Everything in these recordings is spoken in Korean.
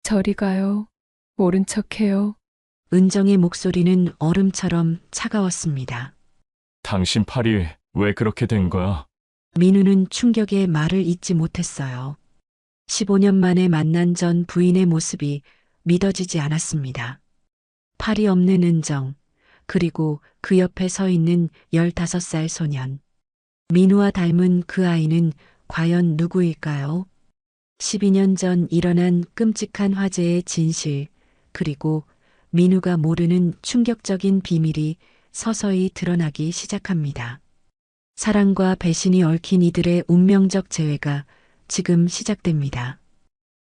저리 가요. 모른 척해요. 은정의 목소리는 얼음처럼 차가웠습니다. 당신 팔이 왜 그렇게 된 거야? 민우는 충격에 말을 잇지 못했어요. 15년 만에 만난 전 부인의 모습이 믿어지지 않았습니다. 팔이 없는 은정, 그리고 그 옆에 서 있는 15살 소년. 민우와 닮은 그 아이는 과연 누구일까요? 12년 전 일어난 끔찍한 화재의 진실, 그리고 민우가 모르는 충격적인 비밀이 서서히 드러나기 시작합니다. 사랑과 배신이 얽힌 이들의 운명적 재회가 지금 시작됩니다.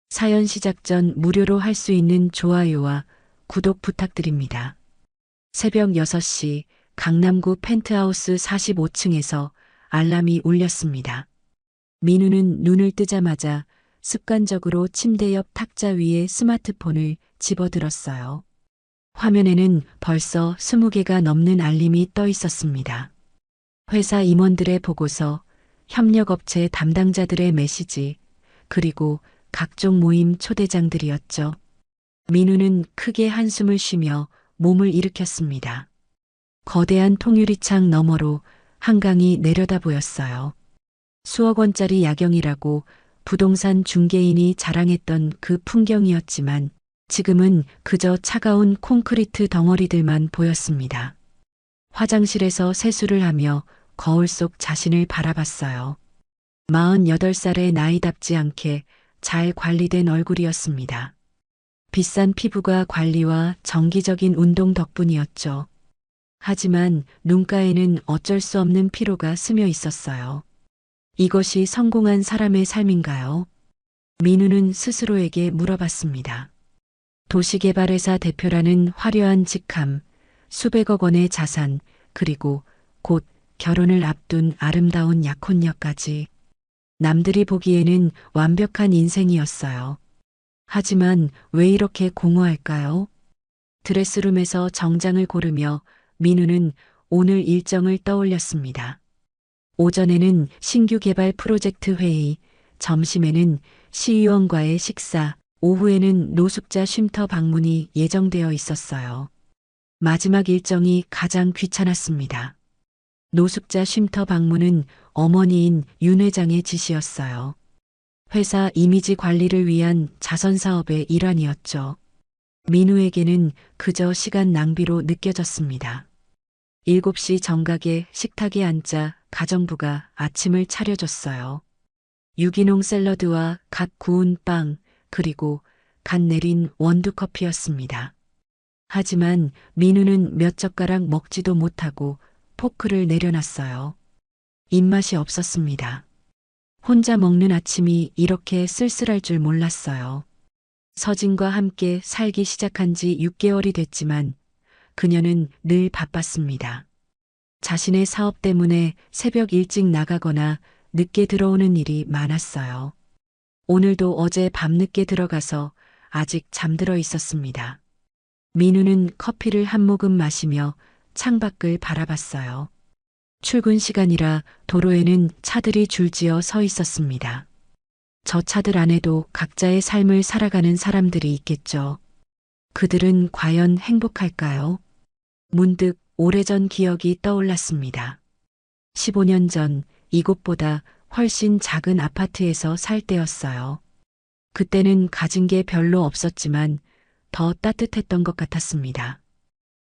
사연 시작 전 무료로 할 수 있는 좋아요와 구독 부탁드립니다. 새벽 6시 강남구 펜트하우스 45층에서 알람이 울렸습니다. 민우는 눈을 뜨자마자 습관적으로 침대 옆 탁자 위에 스마트폰을 집어들었어요. 화면에는 벌써 20개가 넘는 알림이 떠 있었습니다. 회사 임원들의 보고서, 협력업체 담당자들의 메시지, 그리고 각종 모임 초대장들이었죠. 민우는 크게 한숨을 쉬며 몸을 일으켰습니다. 거대한 통유리창 너머로 한강이 내려다 보였어요. 수억 원짜리 야경이라고 부동산 중개인이 자랑했던 그 풍경이었지만 지금은 그저 차가운 콘크리트 덩어리들만 보였습니다. 화장실에서 세수를 하며 거울 속 자신을 바라봤어요. 48살의 나이답지 않게 잘 관리된 얼굴이었습니다. 비싼 피부가 관리와 정기적인 운동 덕분이었죠. 하지만 눈가에는 어쩔 수 없는 피로가 스며 있었어요. 이것이 성공한 사람의 삶인가요? 민우는 스스로에게 물어봤습니다. 도시개발회사 대표라는 화려한 직함, 수백억 원의 자산, 그리고 곧 결혼을 앞둔 아름다운 약혼녀까지. 남들이 보기에는 완벽한 인생이었어요. 하지만 왜 이렇게 공허할까요? 드레스룸에서 정장을 고르며 민우는 오늘 일정을 떠올렸습니다. 오전에는 신규 개발 프로젝트 회의, 점심에는 시의원과의 식사, 오후에는 노숙자 쉼터 방문이 예정되어 있었어요. 마지막 일정이 가장 귀찮았습니다. 노숙자 쉼터 방문은 어머니인 윤 회장의 지시였어요. 회사 이미지 관리를 위한 자선 사업의 일환이었죠. 민우에게는 그저 시간 낭비로 느껴졌습니다. 7시 정각에 식탁에 앉자 가정부가 아침을 차려줬어요. 유기농 샐러드와 갓 구운 빵, 그리고 갓 내린 원두커피였습니다. 하지만 민우는 몇 젓가락 먹지도 못하고 포크를 내려놨어요. 입맛이 없었습니다. 혼자 먹는 아침이 이렇게 쓸쓸할 줄 몰랐어요. 서진과 함께 살기 시작한 지 6개월이 됐지만 그녀는 늘 바빴습니다. 자신의 사업 때문에 새벽 일찍 나가거나 늦게 들어오는 일이 많았어요. 오늘도 어제 밤늦게 들어가서 아직 잠들어 있었습니다. 민우는 커피를 한 모금 마시며 창밖을 바라봤어요. 출근 시간이라 도로에는 차들이 줄지어 서 있었습니다. 저 차들 안에도 각자의 삶을 살아가는 사람들이 있겠죠. 그들은 과연 행복할까요? 문득 오래전 기억이 떠올랐습니다. 15년 전 이곳보다 훨씬 작은 아파트에서 살 때였어요. 그때는 가진 게 별로 없었지만 더 따뜻했던 것 같았습니다.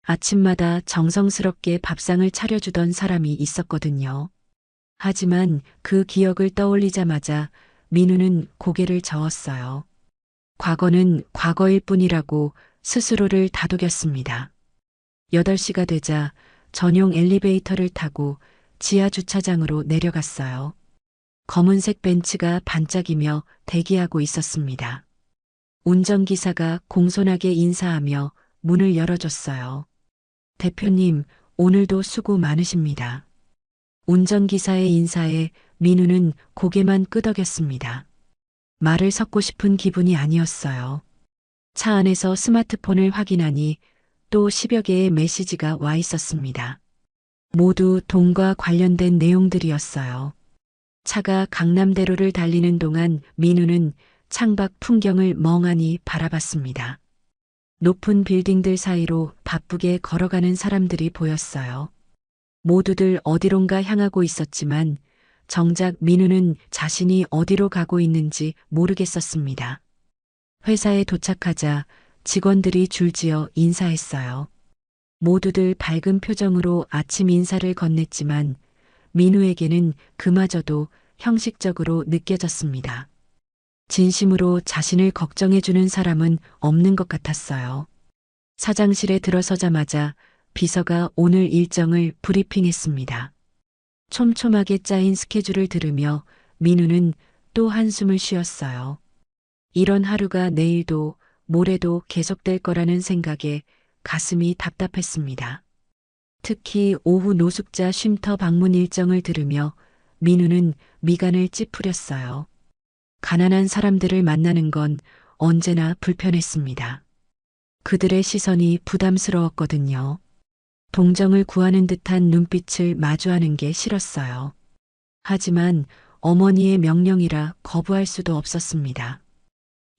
아침마다 정성스럽게 밥상을 차려주던 사람이 있었거든요. 하지만 그 기억을 떠올리자마자 민우는 고개를 저었어요. 과거는 과거일 뿐이라고 스스로를 다독였습니다. 8시가 되자 전용 엘리베이터를 타고 지하 주차장으로 내려갔어요. 검은색 벤츠가 반짝이며 대기하고 있었습니다. 운전기사가 공손하게 인사하며 문을 열어줬어요. 대표님, 오늘도 수고 많으십니다. 운전기사의 인사에 민우는 고개만 끄덕였습니다. 말을 섞고 싶은 기분이 아니었어요. 차 안에서 스마트폰을 확인하니 또 10여 개의 메시지가 와 있었습니다. 모두 돈과 관련된 내용들이었어요. 차가 강남대로를 달리는 동안 민우는 창밖 풍경을 멍하니 바라봤습니다. 높은 빌딩들 사이로 바쁘게 걸어가는 사람들이 보였어요. 모두들 어디론가 향하고 있었지만 정작 민우는 자신이 어디로 가고 있는지 모르겠었습니다. 회사에 도착하자 직원들이 줄지어 인사했어요. 모두들 밝은 표정으로 아침 인사를 건넸지만 민우에게는 그마저도 형식적으로 느껴졌습니다. 진심으로 자신을 걱정해주는 사람은 없는 것 같았어요. 사장실에 들어서자마자 비서가 오늘 일정을 브리핑했습니다. 촘촘하게 짜인 스케줄을 들으며 민우는 또 한숨을 쉬었어요. 이런 하루가 내일도 모레도 계속될 거라는 생각에 가슴이 답답했습니다. 특히 오후 노숙자 쉼터 방문 일정을 들으며 민우는 미간을 찌푸렸어요. 가난한 사람들을 만나는 건 언제나 불편했습니다. 그들의 시선이 부담스러웠거든요. 동정을 구하는 듯한 눈빛을 마주하는 게 싫었어요. 하지만 어머니의 명령이라 거부할 수도 없었습니다.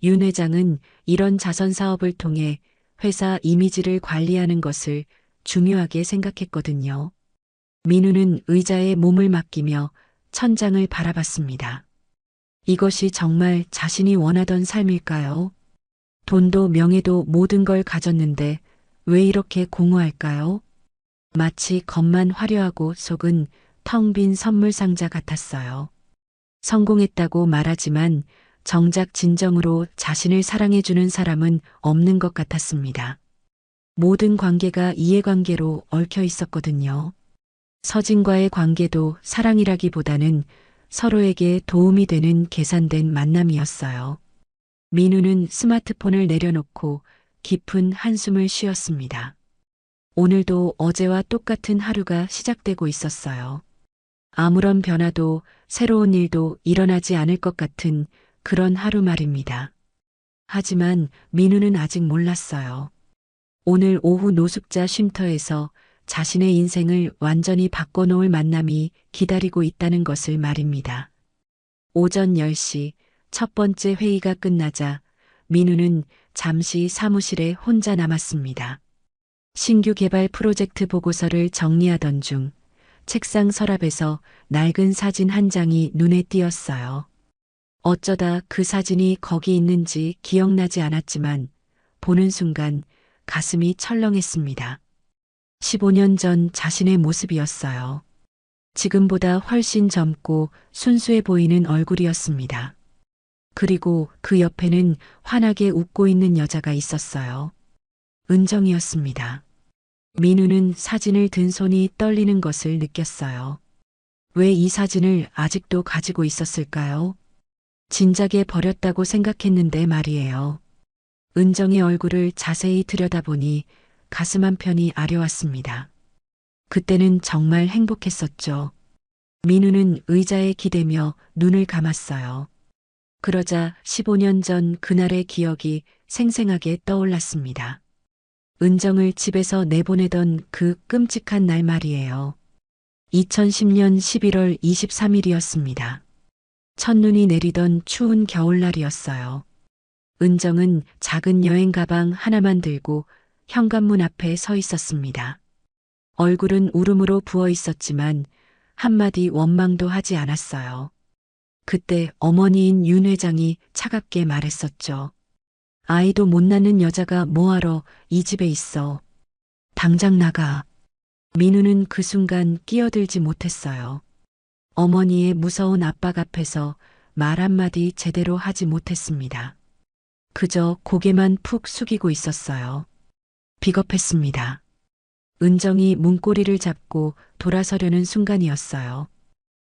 윤 회장은 이런 자선 사업을 통해 회사 이미지를 관리하는 것을 중요하게 생각했거든요. 민우는 의자에 몸을 맡기며 천장을 바라봤습니다. 이것이 정말 자신이 원하던 삶일까요? 돈도 명예도 모든 걸 가졌는데 왜 이렇게 공허할까요? 마치 겉만 화려하고 속은 텅 빈 선물 상자 같았어요. 성공했다고 말하지만 정작 진정으로 자신을 사랑해주는 사람은 없는 것 같았습니다. 모든 관계가 이해관계로 얽혀 있었거든요. 서진과의 관계도 사랑이라기보다는 서로에게 도움이 되는 계산된 만남이었어요. 민우는 스마트폰을 내려놓고 깊은 한숨을 쉬었습니다. 오늘도 어제와 똑같은 하루가 시작되고 있었어요. 아무런 변화도 새로운 일도 일어나지 않을 것 같은 그런 하루 말입니다. 하지만 민우는 아직 몰랐어요. 오늘 오후 노숙자 쉼터에서 자신의 인생을 완전히 바꿔놓을 만남이 기다리고 있다는 것을 말입니다. 오전 10시 첫 번째 회의가 끝나자 민우는 잠시 사무실에 혼자 남았습니다. 신규 개발 프로젝트 보고서를 정리하던 중 책상 서랍에서 낡은 사진 한 장이 눈에 띄었어요. 어쩌다 그 사진이 거기 있는지 기억나지 않았지만 보는 순간 가슴이 철렁했습니다. 15년 전 자신의 모습이었어요. 지금보다 훨씬 젊고 순수해 보이는 얼굴이었습니다. 그리고 그 옆에는 환하게 웃고 있는 여자가 있었어요. 은정이었습니다. 민우는 사진을 든 손이 떨리는 것을 느꼈어요. 왜 이 사진을 아직도 가지고 있었을까요? 진작에 버렸다고 생각했는데 말이에요. 은정의 얼굴을 자세히 들여다보니 가슴 한편이 아려왔습니다. 그때는 정말 행복했었죠. 민우는 의자에 기대며 눈을 감았어요. 그러자 15년 전 그날의 기억이 생생하게 떠올랐습니다. 은정을 집에서 내보내던 그 끔찍한 날 말이에요. 2010년 11월 23일이었습니다. 첫눈이 내리던 추운 겨울날이었어요. 은정은 작은 여행 가방 하나만 들고 현관문 앞에 서 있었습니다. 얼굴은 울음으로 부어 있었지만 한마디 원망도 하지 않았어요. 그때 어머니인 윤 회장이 차갑게 말했었죠. 아이도 못 낳는 여자가 뭐하러 이 집에 있어. 당장 나가. 민우는 그 순간 끼어들지 못했어요. 어머니의 무서운 압박 앞에서 말 한마디 제대로 하지 못했습니다. 그저 고개만 푹 숙이고 있었어요. 비겁했습니다. 은정이 문고리를 잡고 돌아서려는 순간이었어요.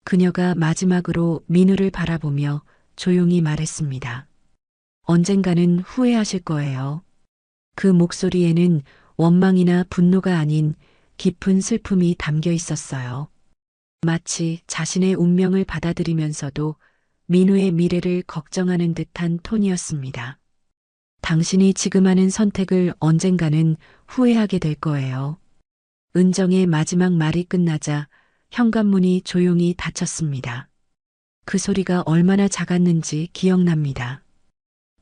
그녀가 마지막으로 민우를 바라보며 조용히 말했습니다. 언젠가는 후회하실 거예요. 그 목소리에는 원망이나 분노가 아닌 깊은 슬픔이 담겨 있었어요. 마치 자신의 운명을 받아들이면서도 민우의 미래를 걱정하는 듯한 톤이었습니다. 당신이 지금 하는 선택을 언젠가는 후회하게 될 거예요. 은정의 마지막 말이 끝나자 현관문이 조용히 닫혔습니다. 그 소리가 얼마나 작았는지 기억납니다.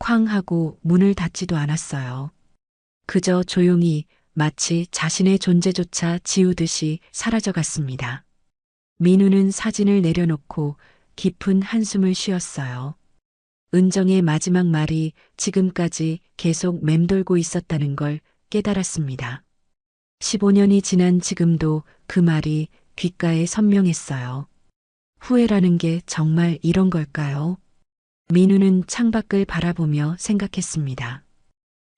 쾅 하고 문을 닫지도 않았어요. 그저 조용히 마치 자신의 존재조차 지우듯이 사라져갔습니다. 민우는 사진을 내려놓고 깊은 한숨을 쉬었어요. 은정의 마지막 말이 지금까지 계속 맴돌고 있었다는 걸 깨달았습니다. 15년이 지난 지금도 그 말이 귓가에 선명했어요. 후회라는 게 정말 이런 걸까요? 민우는 창밖을 바라보며 생각했습니다.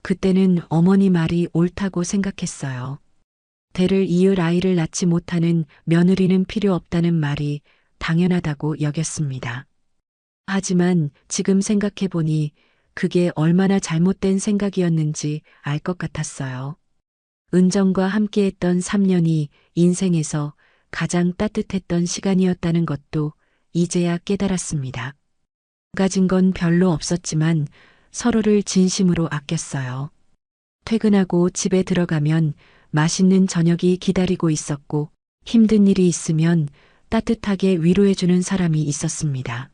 그때는 어머니 말이 옳다고 생각했어요. 대를 이을 아이를 낳지 못하는 며느리는 필요 없다는 말이 당연하다고 여겼습니다. 하지만 지금 생각해보니 그게 얼마나 잘못된 생각이었는지 알 것 같았어요. 은정과 함께했던 3년이 인생에서 가장 따뜻했던 시간이었다는 것도 이제야 깨달았습니다. 가진 건 별로 없었지만 서로를 진심으로 아꼈어요. 퇴근하고 집에 들어가면 맛있는 저녁이 기다리고 있었고 힘든 일이 있으면 따뜻하게 위로해주는 사람이 있었습니다.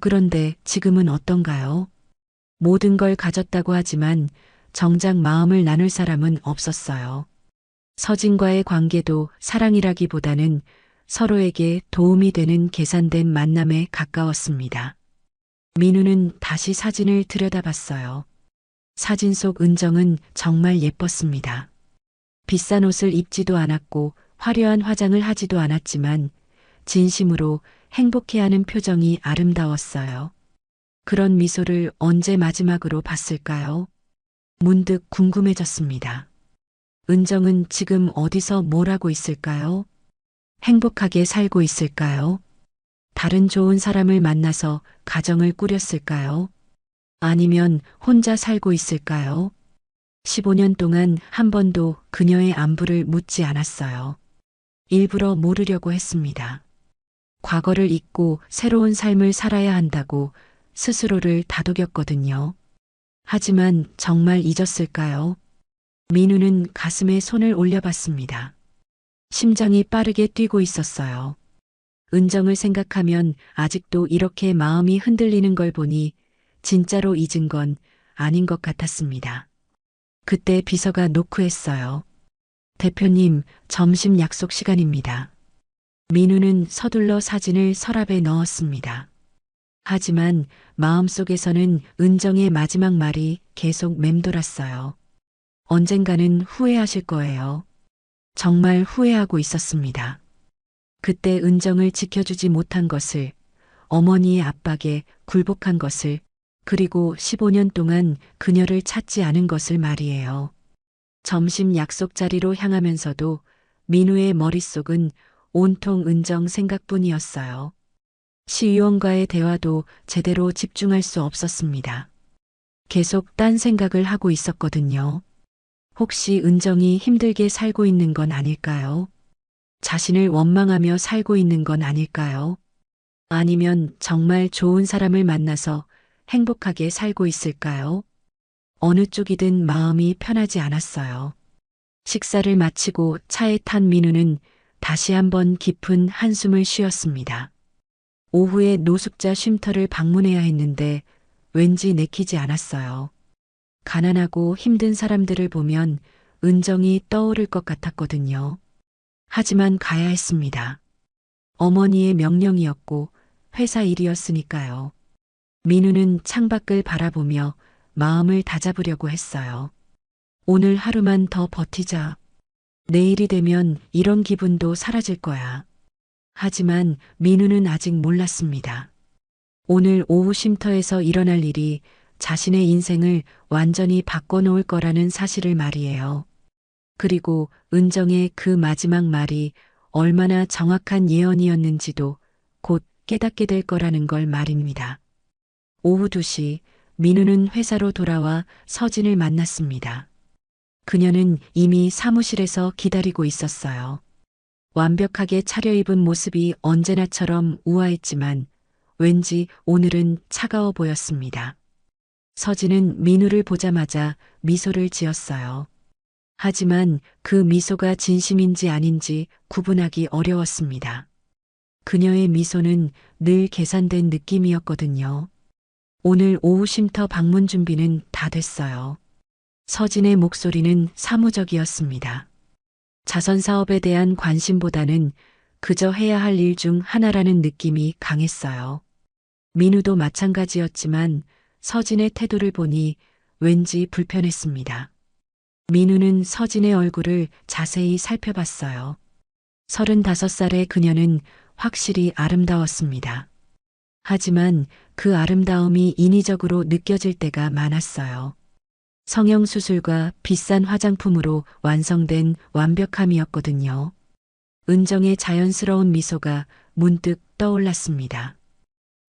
그런데 지금은 어떤가요? 모든 걸 가졌다고 하지만 정작 마음을 나눌 사람은 없었어요. 서진과의 관계도 사랑이라기보다는 서로에게 도움이 되는 계산된 만남에 가까웠습니다. 민우는 다시 사진을 들여다봤어요. 사진 속 은정은 정말 예뻤습니다. 비싼 옷을 입지도 않았고 화려한 화장을 하지도 않았지만 진심으로 행복해하는 표정이 아름다웠어요. 그런 미소를 언제 마지막으로 봤을까요? 문득 궁금해졌습니다. 은정은 지금 어디서 뭘 하고 있을까요? 행복하게 살고 있을까요? 다른 좋은 사람을 만나서 가정을 꾸렸을까요? 아니면 혼자 살고 있을까요? 15년 동안 한 번도 그녀의 안부를 묻지 않았어요. 일부러 모르려고 했습니다. 과거를 잊고 새로운 삶을 살아야 한다고 스스로를 다독였거든요. 하지만 정말 잊었을까요? 민우는 가슴에 손을 올려봤습니다. 심장이 빠르게 뛰고 있었어요. 은정을 생각하면 아직도 이렇게 마음이 흔들리는 걸 보니 진짜로 잊은 건 아닌 것 같았습니다. 그때 비서가 노크했어요. 대표님, 점심 약속 시간입니다. 민우는 서둘러 사진을 서랍에 넣었습니다. 하지만 마음속에서는 은정의 마지막 말이 계속 맴돌았어요. 언젠가는 후회하실 거예요. 정말 후회하고 있었습니다. 그때 은정을 지켜주지 못한 것을, 어머니의 압박에 굴복한 것을, 그리고 15년 동안 그녀를 찾지 않은 것을 말이에요. 점심 약속 자리로 향하면서도 민우의 머릿속은 온통 은정 생각뿐이었어요. 시의원과의 대화도 제대로 집중할 수 없었습니다. 계속 딴 생각을 하고 있었거든요. 혹시 은정이 힘들게 살고 있는 건 아닐까요? 자신을 원망하며 살고 있는 건 아닐까요? 아니면 정말 좋은 사람을 만나서 행복하게 살고 있을까요? 어느 쪽이든 마음이 편하지 않았어요. 식사를 마치고 차에 탄 민우는 다시 한번 깊은 한숨을 쉬었습니다. 오후에 노숙자 쉼터를 방문해야 했는데 왠지 내키지 않았어요. 가난하고 힘든 사람들을 보면 은정이 떠오를 것 같았거든요. 하지만 가야 했습니다. 어머니의 명령이었고 회사 일이었으니까요. 민우는 창밖을 바라보며 마음을 다잡으려고 했어요. 오늘 하루만 더 버티자. 내일이 되면 이런 기분도 사라질 거야. 하지만 민우는 아직 몰랐습니다. 오늘 오후 쉼터에서 일어날 일이 자신의 인생을 완전히 바꿔놓을 거라는 사실을 말이에요. 그리고 은정의 그 마지막 말이 얼마나 정확한 예언이었는지도 곧 깨닫게 될 거라는 걸 말입니다. 오후 2시 민우는 회사로 돌아와 서진을 만났습니다. 그녀는 이미 사무실에서 기다리고 있었어요. 완벽하게 차려입은 모습이 언제나처럼 우아했지만 왠지 오늘은 차가워 보였습니다. 서진은 민우를 보자마자 미소를 지었어요. 하지만 그 미소가 진심인지 아닌지 구분하기 어려웠습니다. 그녀의 미소는 늘 계산된 느낌이었거든요. 오늘 오후 쉼터 방문 준비는 다 됐어요. 서진의 목소리는 사무적이었습니다. 자선 사업에 대한 관심보다는 그저 해야 할 일 중 하나라는 느낌이 강했어요. 민우도 마찬가지였지만 서진의 태도를 보니 왠지 불편했습니다. 민우는 서진의 얼굴을 자세히 살펴봤어요. 35살의 그녀는 확실히 아름다웠습니다. 하지만 그 아름다움이 인위적으로 느껴질 때가 많았어요. 성형수술과 비싼 화장품으로 완성된 완벽함이었거든요. 은정의 자연스러운 미소가 문득 떠올랐습니다.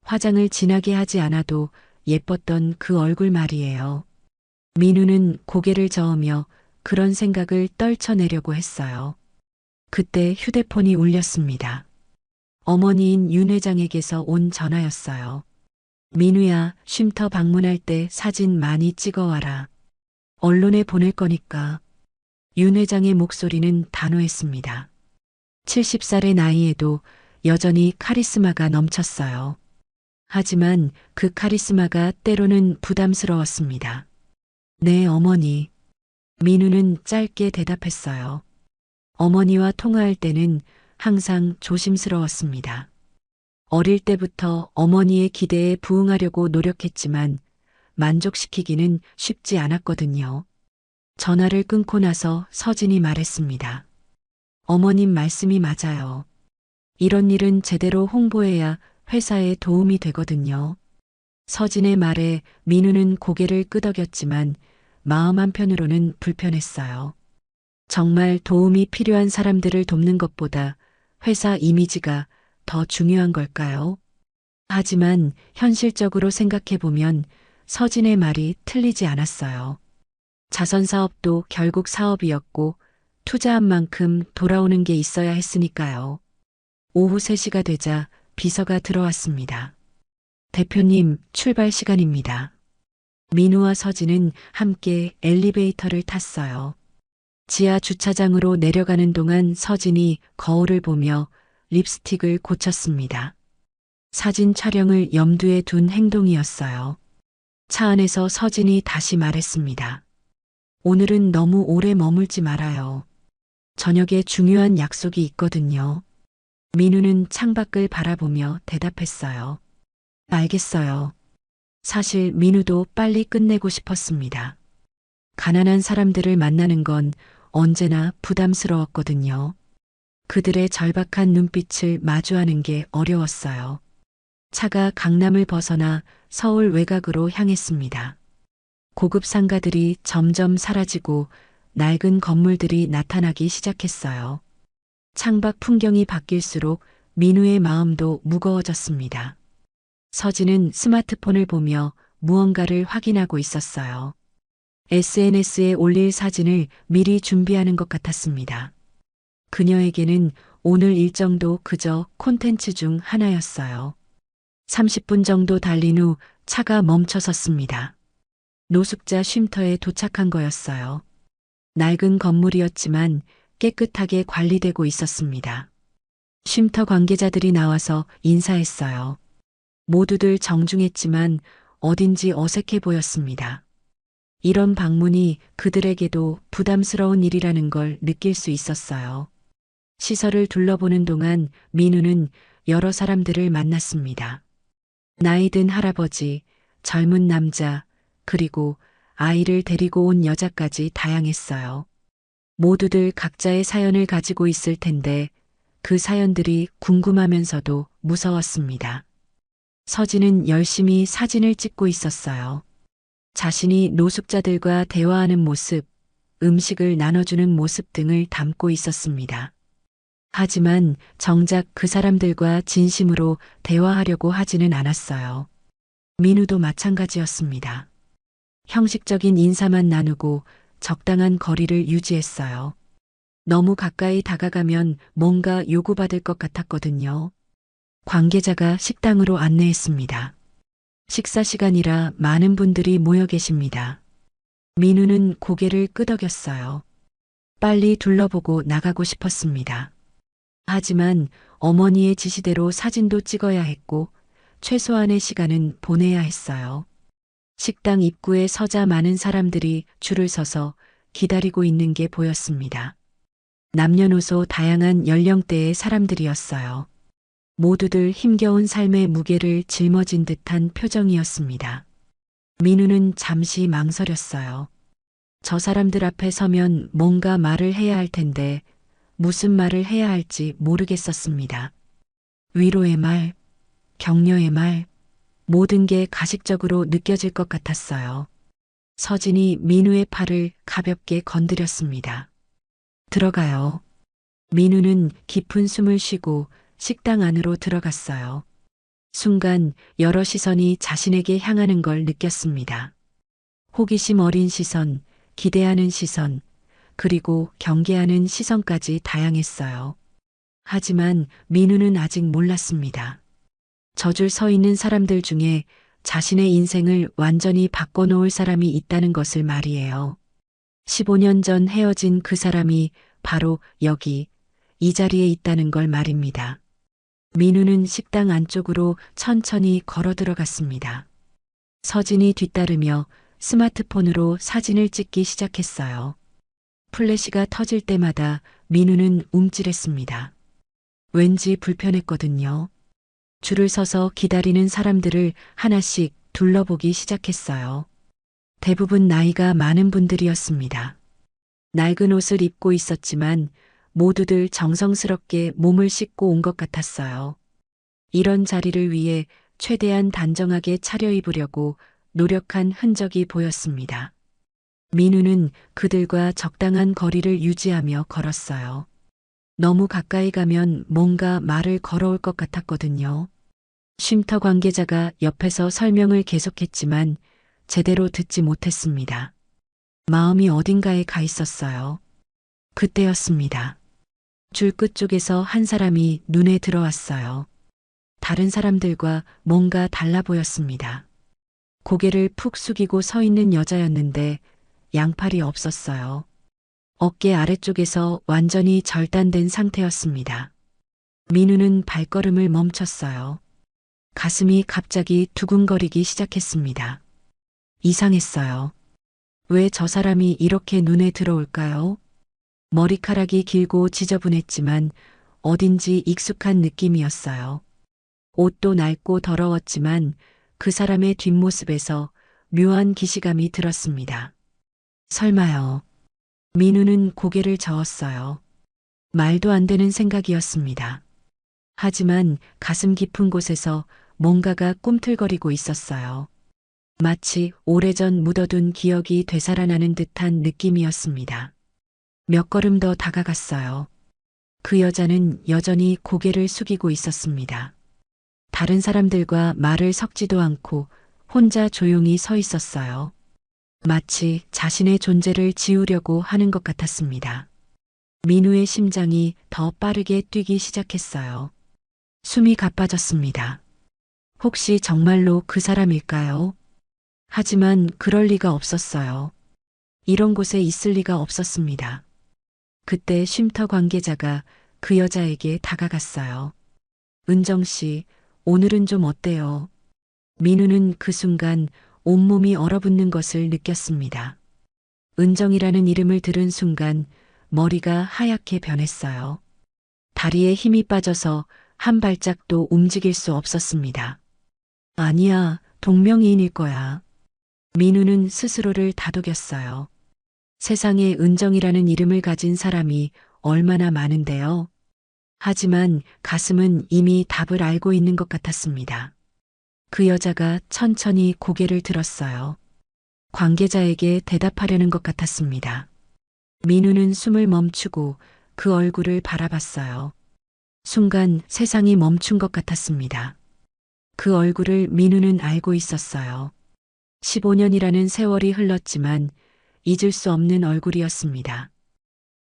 화장을 진하게 하지 않아도 예뻤던 그 얼굴 말이에요. 민우는 고개를 저으며 그런 생각을 떨쳐내려고 했어요. 그때 휴대폰이 울렸습니다. 어머니인 윤 회장에게서 온 전화였어요. 민우야, 쉼터 방문할 때 사진 많이 찍어와라. 언론에 보낼 거니까. 윤 회장의 목소리는 단호했습니다. 70살의 나이에도 여전히 카리스마가 넘쳤어요. 하지만 그 카리스마가 때로는 부담스러웠습니다. 네, 어머니. 민우는 짧게 대답했어요. 어머니와 통화할 때는 항상 조심스러웠습니다. 어릴 때부터 어머니의 기대에 부응하려고 노력했지만 만족시키기는 쉽지 않았거든요. 전화를 끊고 나서 서진이 말했습니다. 어머님 말씀이 맞아요. 이런 일은 제대로 홍보해야 회사에 도움이 되거든요. 서진의 말에 민우는 고개를 끄덕였지만 마음 한편으로는 불편했어요. 정말 도움이 필요한 사람들을 돕는 것보다 회사 이미지가 더 중요한 걸까요? 하지만 현실적으로 생각해보면 서진의 말이 틀리지 않았어요. 자선 사업도 결국 사업이었고 투자한 만큼 돌아오는 게 있어야 했으니까요. 오후 3시가 되자 비서가 들어왔습니다. 대표님, 출발 시간입니다. 민우와 서진은 함께 엘리베이터를 탔어요. 지하 주차장으로 내려가는 동안 서진이 거울을 보며 립스틱을 고쳤습니다. 사진 촬영을 염두에 둔 행동이었어요. 차 안에서 서진이 다시 말했습니다. 오늘은 너무 오래 머물지 말아요. 저녁에 중요한 약속이 있거든요. 민우는 창밖을 바라보며 대답했어요. 알겠어요. 사실 민우도 빨리 끝내고 싶었습니다. 가난한 사람들을 만나는 건 언제나 부담스러웠거든요. 그들의 절박한 눈빛을 마주하는 게 어려웠어요. 차가 강남을 벗어나 서울 외곽으로 향했습니다. 고급 상가들이 점점 사라지고 낡은 건물들이 나타나기 시작했어요. 창밖 풍경이 바뀔수록 민우의 마음도 무거워졌습니다. 서진은 스마트폰을 보며 무언가를 확인하고 있었어요. SNS에 올릴 사진을 미리 준비하는 것 같았습니다. 그녀에게는 오늘 일정도 그저 콘텐츠 중 하나였어요. 30분 정도 달린 후 차가 멈춰 섰습니다. 노숙자 쉼터에 도착한 거였어요. 낡은 건물이었지만 깨끗하게 관리되고 있었습니다. 쉼터 관계자들이 나와서 인사했어요. 모두들 정중했지만 어딘지 어색해 보였습니다. 이런 방문이 그들에게도 부담스러운 일이라는 걸 느낄 수 있었어요. 시설을 둘러보는 동안 민우는 여러 사람들을 만났습니다. 나이 든 할아버지, 젊은 남자, 그리고 아이를 데리고 온 여자까지 다양했어요. 모두들 각자의 사연을 가지고 있을 텐데 그 사연들이 궁금하면서도 무서웠습니다. 서진은 열심히 사진을 찍고 있었어요. 자신이 노숙자들과 대화하는 모습, 음식을 나눠주는 모습 등을 담고 있었습니다. 하지만 정작 그 사람들과 진심으로 대화하려고 하지는 않았어요. 민우도 마찬가지였습니다. 형식적인 인사만 나누고 적당한 거리를 유지했어요. 너무 가까이 다가가면 뭔가 요구받을 것 같았거든요. 관계자가 식당으로 안내했습니다. 식사 시간이라 많은 분들이 모여 계십니다. 민우는 고개를 끄덕였어요. 빨리 둘러보고 나가고 싶었습니다. 하지만 어머니의 지시대로 사진도 찍어야 했고 최소한의 시간은 보내야 했어요. 식당 입구에 서자 많은 사람들이 줄을 서서 기다리고 있는 게 보였습니다. 남녀노소 다양한 연령대의 사람들이었어요. 모두들 힘겨운 삶의 무게를 짊어진 듯한 표정이었습니다. 민우는 잠시 망설였어요. 저 사람들 앞에 서면 뭔가 말을 해야 할 텐데 무슨 말을 해야 할지 모르겠었습니다. 위로의 말, 격려의 말, 모든 게 가식적으로 느껴질 것 같았어요. 서진이 민우의 팔을 가볍게 건드렸습니다. 들어가요. 민우는 깊은 숨을 쉬고 식당 안으로 들어갔어요. 순간 여러 시선이 자신에게 향하는 걸 느꼈습니다. 호기심 어린 시선, 기대하는 시선, 그리고 경계하는 시선까지 다양했어요. 하지만 민우는 아직 몰랐습니다. 저 줄 서 있는 사람들 중에 자신의 인생을 완전히 바꿔놓을 사람이 있다는 것을 말이에요. 15년 전 헤어진 그 사람이 바로 여기, 이 자리에 있다는 걸 말입니다. 민우는 식당 안쪽으로 천천히 걸어 들어갔습니다. 서진이 뒤따르며 스마트폰으로 사진을 찍기 시작했어요. 플래시가 터질 때마다 민우는 움찔했습니다. 왠지 불편했거든요. 줄을 서서 기다리는 사람들을 하나씩 둘러보기 시작했어요. 대부분 나이가 많은 분들이었습니다. 낡은 옷을 입고 있었지만 모두들 정성스럽게 몸을 씻고 온 것 같았어요. 이런 자리를 위해 최대한 단정하게 차려입으려고 노력한 흔적이 보였습니다. 민우는 그들과 적당한 거리를 유지하며 걸었어요. 너무 가까이 가면 뭔가 말을 걸어올 것 같았거든요. 쉼터 관계자가 옆에서 설명을 계속했지만 제대로 듣지 못했습니다. 마음이 어딘가에 가 있었어요. 그때였습니다. 줄 끝쪽에서 한 사람이 눈에 들어왔어요. 다른 사람들과 뭔가 달라 보였습니다. 고개를 푹 숙이고 서 있는 여자였는데 양팔이 없었어요. 어깨 아래쪽에서 완전히 절단된 상태였습니다. 민우는 발걸음을 멈췄어요. 가슴이 갑자기 두근거리기 시작했습니다. 이상했어요. 왜 저 사람이 이렇게 눈에 들어올까요? 머리카락이 길고 지저분했지만 어딘지 익숙한 느낌이었어요. 옷도 낡고 더러웠지만 그 사람의 뒷모습에서 묘한 기시감이 들었습니다. 설마요. 민우는 고개를 저었어요. 말도 안 되는 생각이었습니다. 하지만 가슴 깊은 곳에서 뭔가가 꿈틀거리고 있었어요. 마치 오래전 묻어둔 기억이 되살아나는 듯한 느낌이었습니다. 몇 걸음 더 다가갔어요. 그 여자는 여전히 고개를 숙이고 있었습니다. 다른 사람들과 말을 섞지도 않고 혼자 조용히 서 있었어요. 마치 자신의 존재를 지우려고 하는 것 같았습니다. 민우의 심장이 더 빠르게 뛰기 시작했어요. 숨이 가빠졌습니다. 혹시 정말로 그 사람일까요? 하지만 그럴 리가 없었어요. 이런 곳에 있을 리가 없었습니다. 그때 쉼터 관계자가 그 여자에게 다가갔어요. 은정 씨, 오늘은 좀 어때요? 민우는 그 순간 온몸이 얼어붙는 것을 느꼈습니다. 은정이라는 이름을 들은 순간 머리가 하얗게 변했어요. 다리에 힘이 빠져서 한 발짝도 움직일 수 없었습니다. 아니야, 동명이인일 거야. 민우는 스스로를 다독였어요. 세상에 은정이라는 이름을 가진 사람이 얼마나 많은데요. 하지만 가슴은 이미 답을 알고 있는 것 같았습니다. 그 여자가 천천히 고개를 들었어요. 관계자에게 대답하려는 것 같았습니다. 민우는 숨을 멈추고 그 얼굴을 바라봤어요. 순간 세상이 멈춘 것 같았습니다. 그 얼굴을 민우는 알고 있었어요. 15년이라는 세월이 흘렀지만 잊을 수 없는 얼굴이었습니다.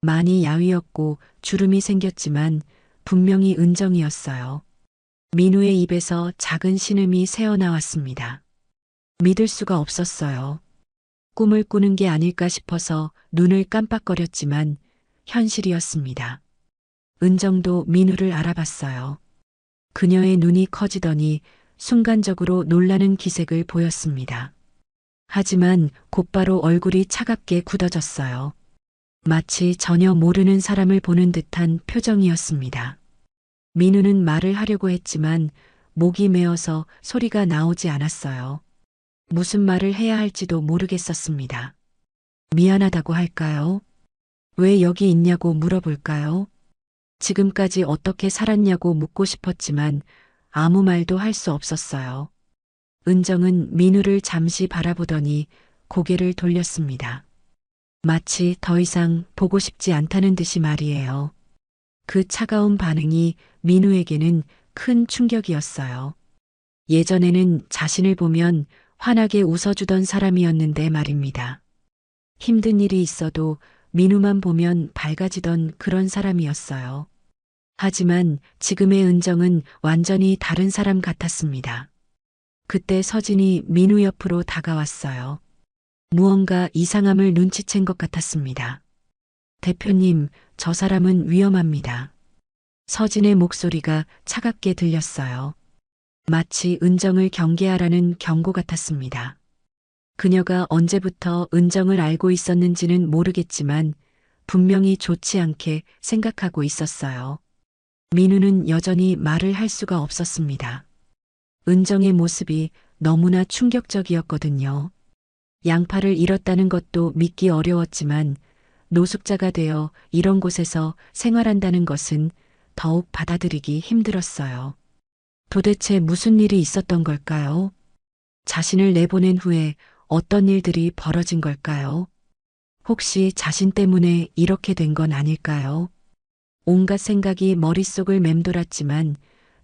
많이 야위었고 주름이 생겼지만 분명히 은정이었어요. 민우의 입에서 작은 신음이 새어나왔습니다. 믿을 수가 없었어요. 꿈을 꾸는 게 아닐까 싶어서 눈을 깜빡거렸지만 현실이었습니다. 은정도 민우를 알아봤어요. 그녀의 눈이 커지더니 순간적으로 놀라는 기색을 보였습니다. 하지만 곧바로 얼굴이 차갑게 굳어졌어요. 마치 전혀 모르는 사람을 보는 듯한 표정이었습니다. 민우는 말을 하려고 했지만 목이 메어서 소리가 나오지 않았어요. 무슨 말을 해야 할지도 모르겠었습니다. 미안하다고 할까요? 왜 여기 있냐고 물어볼까요? 지금까지 어떻게 살았냐고 묻고 싶었지만 아무 말도 할 수 없었어요. 은정은 민우를 잠시 바라보더니 고개를 돌렸습니다. 마치 더 이상 보고 싶지 않다는 듯이 말이에요. 그 차가운 반응이 민우에게는 큰 충격이었어요. 예전에는 자신을 보면 환하게 웃어주던 사람이었는데 말입니다. 힘든 일이 있어도 민우만 보면 밝아지던 그런 사람이었어요. 하지만 지금의 은정은 완전히 다른 사람 같았습니다. 그때 서진이 민우 옆으로 다가왔어요. 무언가 이상함을 눈치챈 것 같았습니다. 대표님, 저 사람은 위험합니다. 서진의 목소리가 차갑게 들렸어요. 마치 은정을 경계하라는 경고 같았습니다. 그녀가 언제부터 은정을 알고 있었는지는 모르겠지만 분명히 좋지 않게 생각하고 있었어요. 민우는 여전히 말을 할 수가 없었습니다. 은정의 모습이 너무나 충격적이었거든요. 양팔을 잃었다는 것도 믿기 어려웠지만 노숙자가 되어 이런 곳에서 생활한다는 것은 더욱 받아들이기 힘들었어요. 도대체 무슨 일이 있었던 걸까요? 자신을 내보낸 후에 어떤 일들이 벌어진 걸까요? 혹시 자신 때문에 이렇게 된 건 아닐까요? 온갖 생각이 머릿속을 맴돌았지만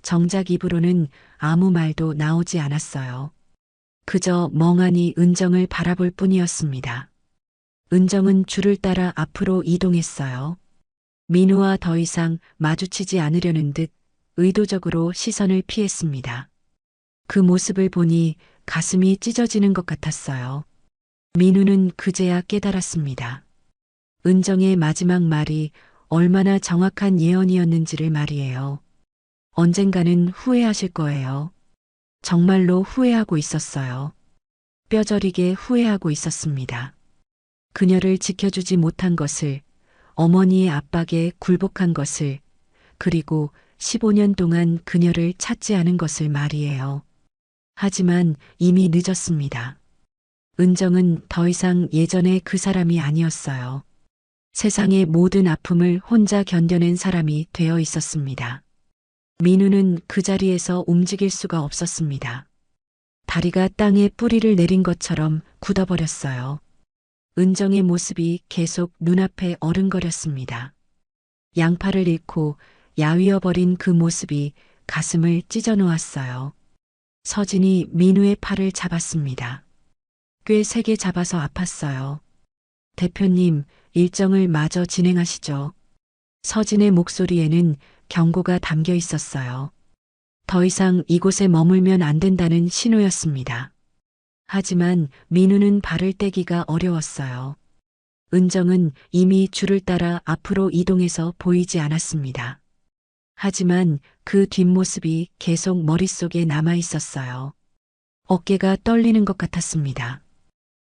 정작 입으로는 아무 말도 나오지 않았어요. 그저 멍하니 은정을 바라볼 뿐이었습니다. 은정은 줄을 따라 앞으로 이동했어요. 민우와 더 이상 마주치지 않으려는 듯 의도적으로 시선을 피했습니다. 그 모습을 보니 가슴이 찢어지는 것 같았어요. 민우는 그제야 깨달았습니다. 은정의 마지막 말이 얼마나 정확한 예언이었는지를 말이에요. 언젠가는 후회하실 거예요. 정말로 후회하고 있었어요. 뼈저리게 후회하고 있었습니다. 그녀를 지켜주지 못한 것을, 어머니의 압박에 굴복한 것을, 그리고 15년 동안 그녀를 찾지 않은 것을 말이에요. 하지만 이미 늦었습니다. 은정은 더 이상 예전의 그 사람이 아니었어요. 세상의 모든 아픔을 혼자 견뎌낸 사람이 되어 있었습니다. 민우는 그 자리에서 움직일 수가 없었습니다. 다리가 땅에 뿌리를 내린 것처럼 굳어버렸어요. 은정의 모습이 계속 눈앞에 어른거렸습니다. 양팔을 잃고 야위어버린 그 모습이 가슴을 찢어놓았어요. 서진이 민우의 팔을 잡았습니다. 꽤 세게 잡아서 아팠어요. 대표님, 일정을 마저 진행하시죠. 서진의 목소리에는 경고가 담겨 있었어요. 더 이상 이곳에 머물면 안 된다는 신호였습니다. 하지만 민우는 발을 떼기가 어려웠어요. 은정은 이미 줄을 따라 앞으로 이동해서 보이지 않았습니다. 하지만 그 뒷모습이 계속 머릿속에 남아 있었어요. 어깨가 떨리는 것 같았습니다.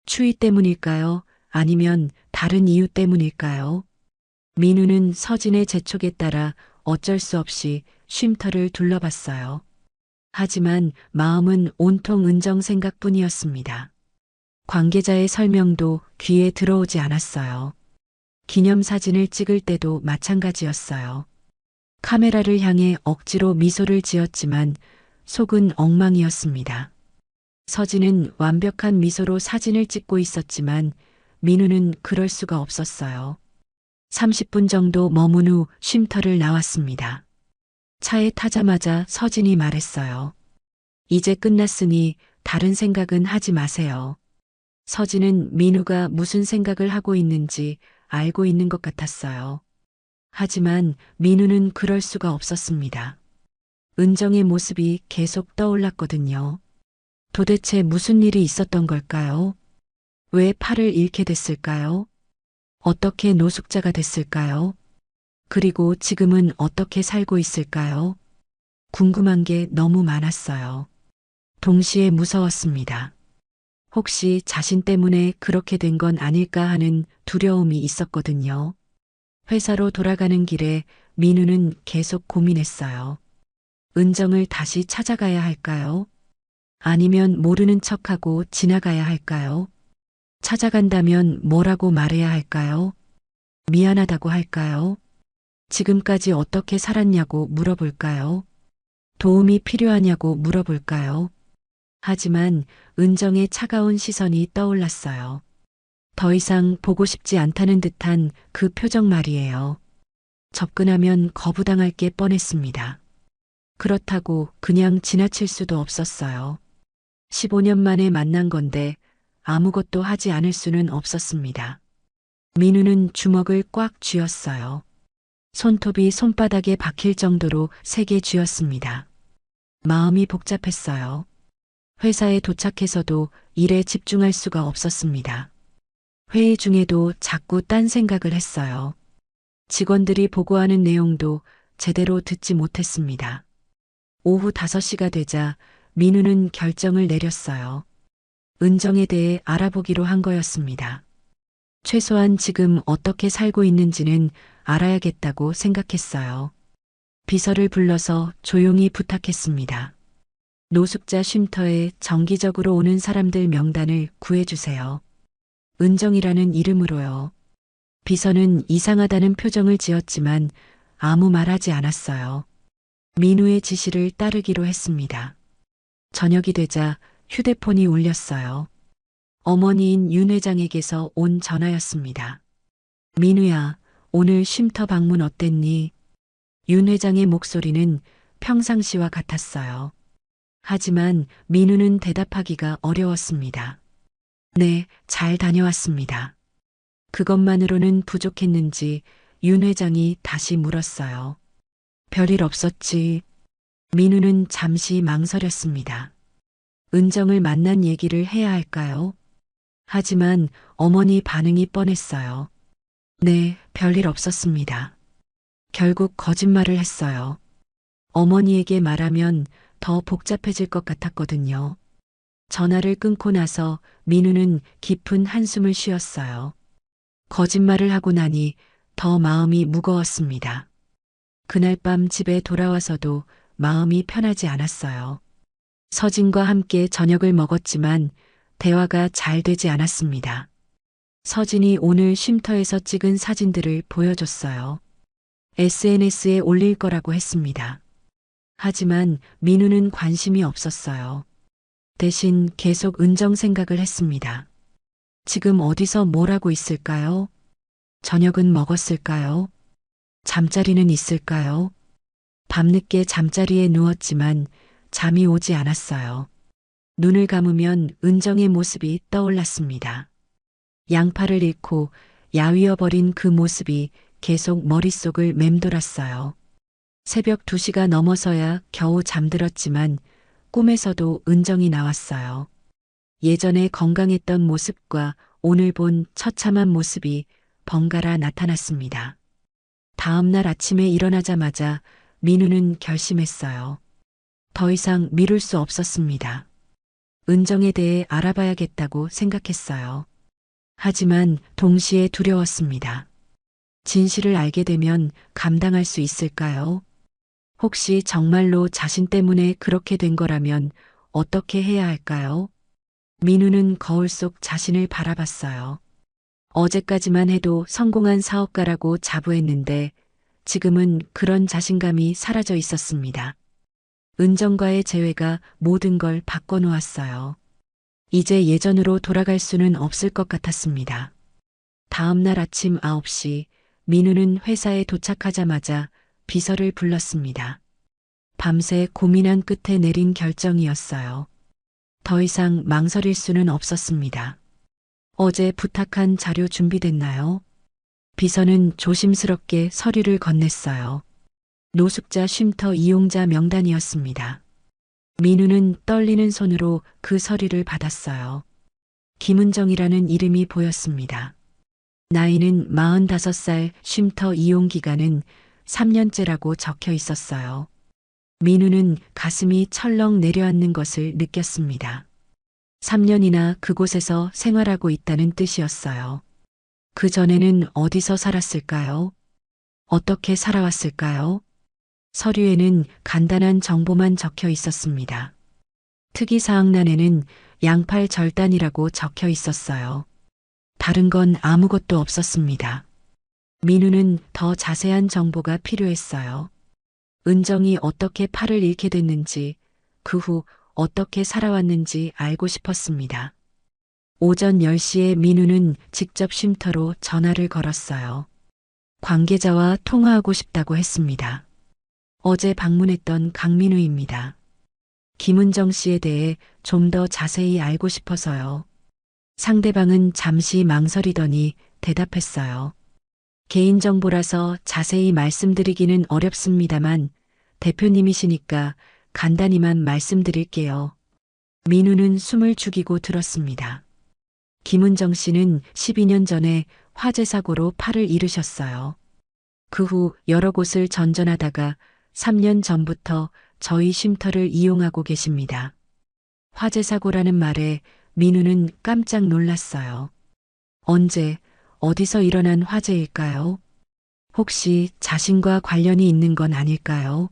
추위 때문일까요? 아니면 다른 이유 때문일까요? 민우는 서진의 재촉에 따라 어쩔 수 없이 쉼터를 둘러봤어요. 하지만 마음은 온통 은정 생각뿐이었습니다. 관계자의 설명도 귀에 들어오지 않았어요. 기념사진을 찍을 때도 마찬가지였어요. 카메라를 향해 억지로 미소를 지었지만 속은 엉망이었습니다. 서진은 완벽한 미소로 사진을 찍고 있었지만 민우는 그럴 수가 없었어요. 30분 정도 머문 후 쉼터를 나왔습니다. 차에 타자마자 서진이 말했어요. 이제 끝났으니 다른 생각은 하지 마세요. 서진은 민우가 무슨 생각을 하고 있는지 알고 있는 것 같았어요. 하지만 민우는 그럴 수가 없었습니다. 은정의 모습이 계속 떠올랐거든요. 도대체 무슨 일이 있었던 걸까요? 왜 팔을 잃게 됐을까요? 어떻게 노숙자가 됐을까요? 그리고 지금은 어떻게 살고 있을까요? 궁금한 게 너무 많았어요. 동시에 무서웠습니다. 혹시 자신 때문에 그렇게 된 건 아닐까 하는 두려움이 있었거든요. 회사로 돌아가는 길에 민우는 계속 고민했어요. 은정을 다시 찾아가야 할까요? 아니면 모르는 척하고 지나가야 할까요? 찾아간다면 뭐라고 말해야 할까요? 미안하다고 할까요? 지금까지 어떻게 살았냐고 물어볼까요? 도움이 필요하냐고 물어볼까요? 하지만 은정의 차가운 시선이 떠올랐어요. 더 이상 보고 싶지 않다는 듯한 그 표정 말이에요. 접근하면 거부당할 게 뻔했습니다. 그렇다고 그냥 지나칠 수도 없었어요. 15년 만에 만난 건데 아무것도 하지 않을 수는 없었습니다. 민우는 주먹을 꽉 쥐었어요. 손톱이 손바닥에 박힐 정도로 세게 쥐었습니다. 마음이 복잡했어요. 회사에 도착해서도 일에 집중할 수가 없었습니다. 회의 중에도 자꾸 딴 생각을 했어요. 직원들이 보고하는 내용도 제대로 듣지 못했습니다. 오후 5시가 되자 민우는 결정을 내렸어요. 은정에 대해 알아보기로 한 거였습니다. 최소한 지금 어떻게 살고 있는지는 알아야겠다고 생각했어요. 비서를 불러서 조용히 부탁했습니다. 노숙자 쉼터에 정기적으로 오는 사람들 명단을 구해주세요. 은정이라는 이름으로요. 비서는 이상하다는 표정을 지었지만 아무 말하지 않았어요. 민우의 지시를 따르기로 했습니다. 저녁이 되자 휴대폰이 울렸어요. 어머니인 윤 회장에게서 온 전화였습니다. 민우야, 오늘 쉼터 방문 어땠니? 윤 회장의 목소리는 평상시와 같았어요. 하지만 민우는 대답하기가 어려웠습니다. 네, 잘 다녀왔습니다. 그것만으로는 부족했는지 윤 회장이 다시 물었어요. 별일 없었지. 민우는 잠시 망설였습니다. 은정을 만난 얘기를 해야 할까요? 하지만 어머니 반응이 뻔했어요. 네, 별일 없었습니다. 결국 거짓말을 했어요. 어머니에게 말하면 더 복잡해질 것 같았거든요. 전화를 끊고 나서 민우는 깊은 한숨을 쉬었어요. 거짓말을 하고 나니 더 마음이 무거웠습니다. 그날 밤 집에 돌아와서도 마음이 편하지 않았어요. 서진과 함께 저녁을 먹었지만 대화가 잘 되지 않았습니다. 서진이 오늘 쉼터에서 찍은 사진들을 보여줬어요. SNS에 올릴 거라고 했습니다. 하지만 민우는 관심이 없었어요. 대신 계속 은정 생각을 했습니다. 지금 어디서 뭘 하고 있을까요? 저녁은 먹었을까요? 잠자리는 있을까요? 밤늦게 잠자리에 누웠지만 잠이 오지 않았어요. 눈을 감으면 은정의 모습이 떠올랐습니다. 양팔을 잃고 야위어버린 그 모습이 계속 머릿속을 맴돌았어요. 새벽 2시가 넘어서야 겨우 잠들었지만 꿈에서도 은정이 나왔어요. 예전에 건강했던 모습과 오늘 본 처참한 모습이 번갈아 나타났습니다. 다음 날 아침에 일어나자마자 민우는 결심했어요. 더 이상 미룰 수 없었습니다. 은정에 대해 알아봐야겠다고 생각했어요. 하지만 동시에 두려웠습니다. 진실을 알게 되면 감당할 수 있을까요? 혹시 정말로 자신 때문에 그렇게 된 거라면 어떻게 해야 할까요? 민우는 거울 속 자신을 바라봤어요. 어제까지만 해도 성공한 사업가라고 자부했는데 지금은 그런 자신감이 사라져 있었습니다. 은정과의 재회가 모든 걸 바꿔놓았어요. 이제 예전으로 돌아갈 수는 없을 것 같았습니다. 다음 날 아침 9시 민우는 회사에 도착하자마자 비서를 불렀습니다. 밤새 고민한 끝에 내린 결정이었어요. 더 이상 망설일 수는 없었습니다. 어제 부탁한 자료 준비됐나요? 비서는 조심스럽게 서류를 건넸어요. 노숙자 쉼터 이용자 명단이었습니다. 민우는 떨리는 손으로 그 서류를 받았어요. 김은정이라는 이름이 보였습니다. 나이는 45살, 쉼터 이용 기간은 3년째라고 적혀 있었어요. 민우는 가슴이 철렁 내려앉는 것을 느꼈습니다. 3년이나 그곳에서 생활하고 있다는 뜻이었어요. 그 전에는 어디서 살았을까요? 어떻게 살아왔을까요? 서류에는 간단한 정보만 적혀 있었습니다. 특이사항란에는 양팔 절단이라고 적혀 있었어요. 다른 건 아무것도 없었습니다. 민우는 더 자세한 정보가 필요했어요. 은정이 어떻게 팔을 잃게 됐는지, 그 후 어떻게 살아왔는지 알고 싶었습니다. 오전 10시에 민우는 직접 쉼터로 전화를 걸었어요. 관계자와 통화하고 싶다고 했습니다. 어제 방문했던 강민우입니다. 김은정 씨에 대해 좀 더 자세히 알고 싶어서요. 상대방은 잠시 망설이더니 대답했어요. 개인정보라서 자세히 말씀드리기는 어렵습니다만 대표님이시니까 간단히만 말씀드릴게요. 민우는 숨을 죽이고 들었습니다. 김은정 씨는 12년 전에 화재 사고로 팔을 잃으셨어요. 그 후 여러 곳을 전전하다가 3년 전부터 저희 쉼터를 이용하고 계십니다. 화재 사고라는 말에 민우는 깜짝 놀랐어요. 언제, 어디서 일어난 화재일까요? 혹시 자신과 관련이 있는 건 아닐까요?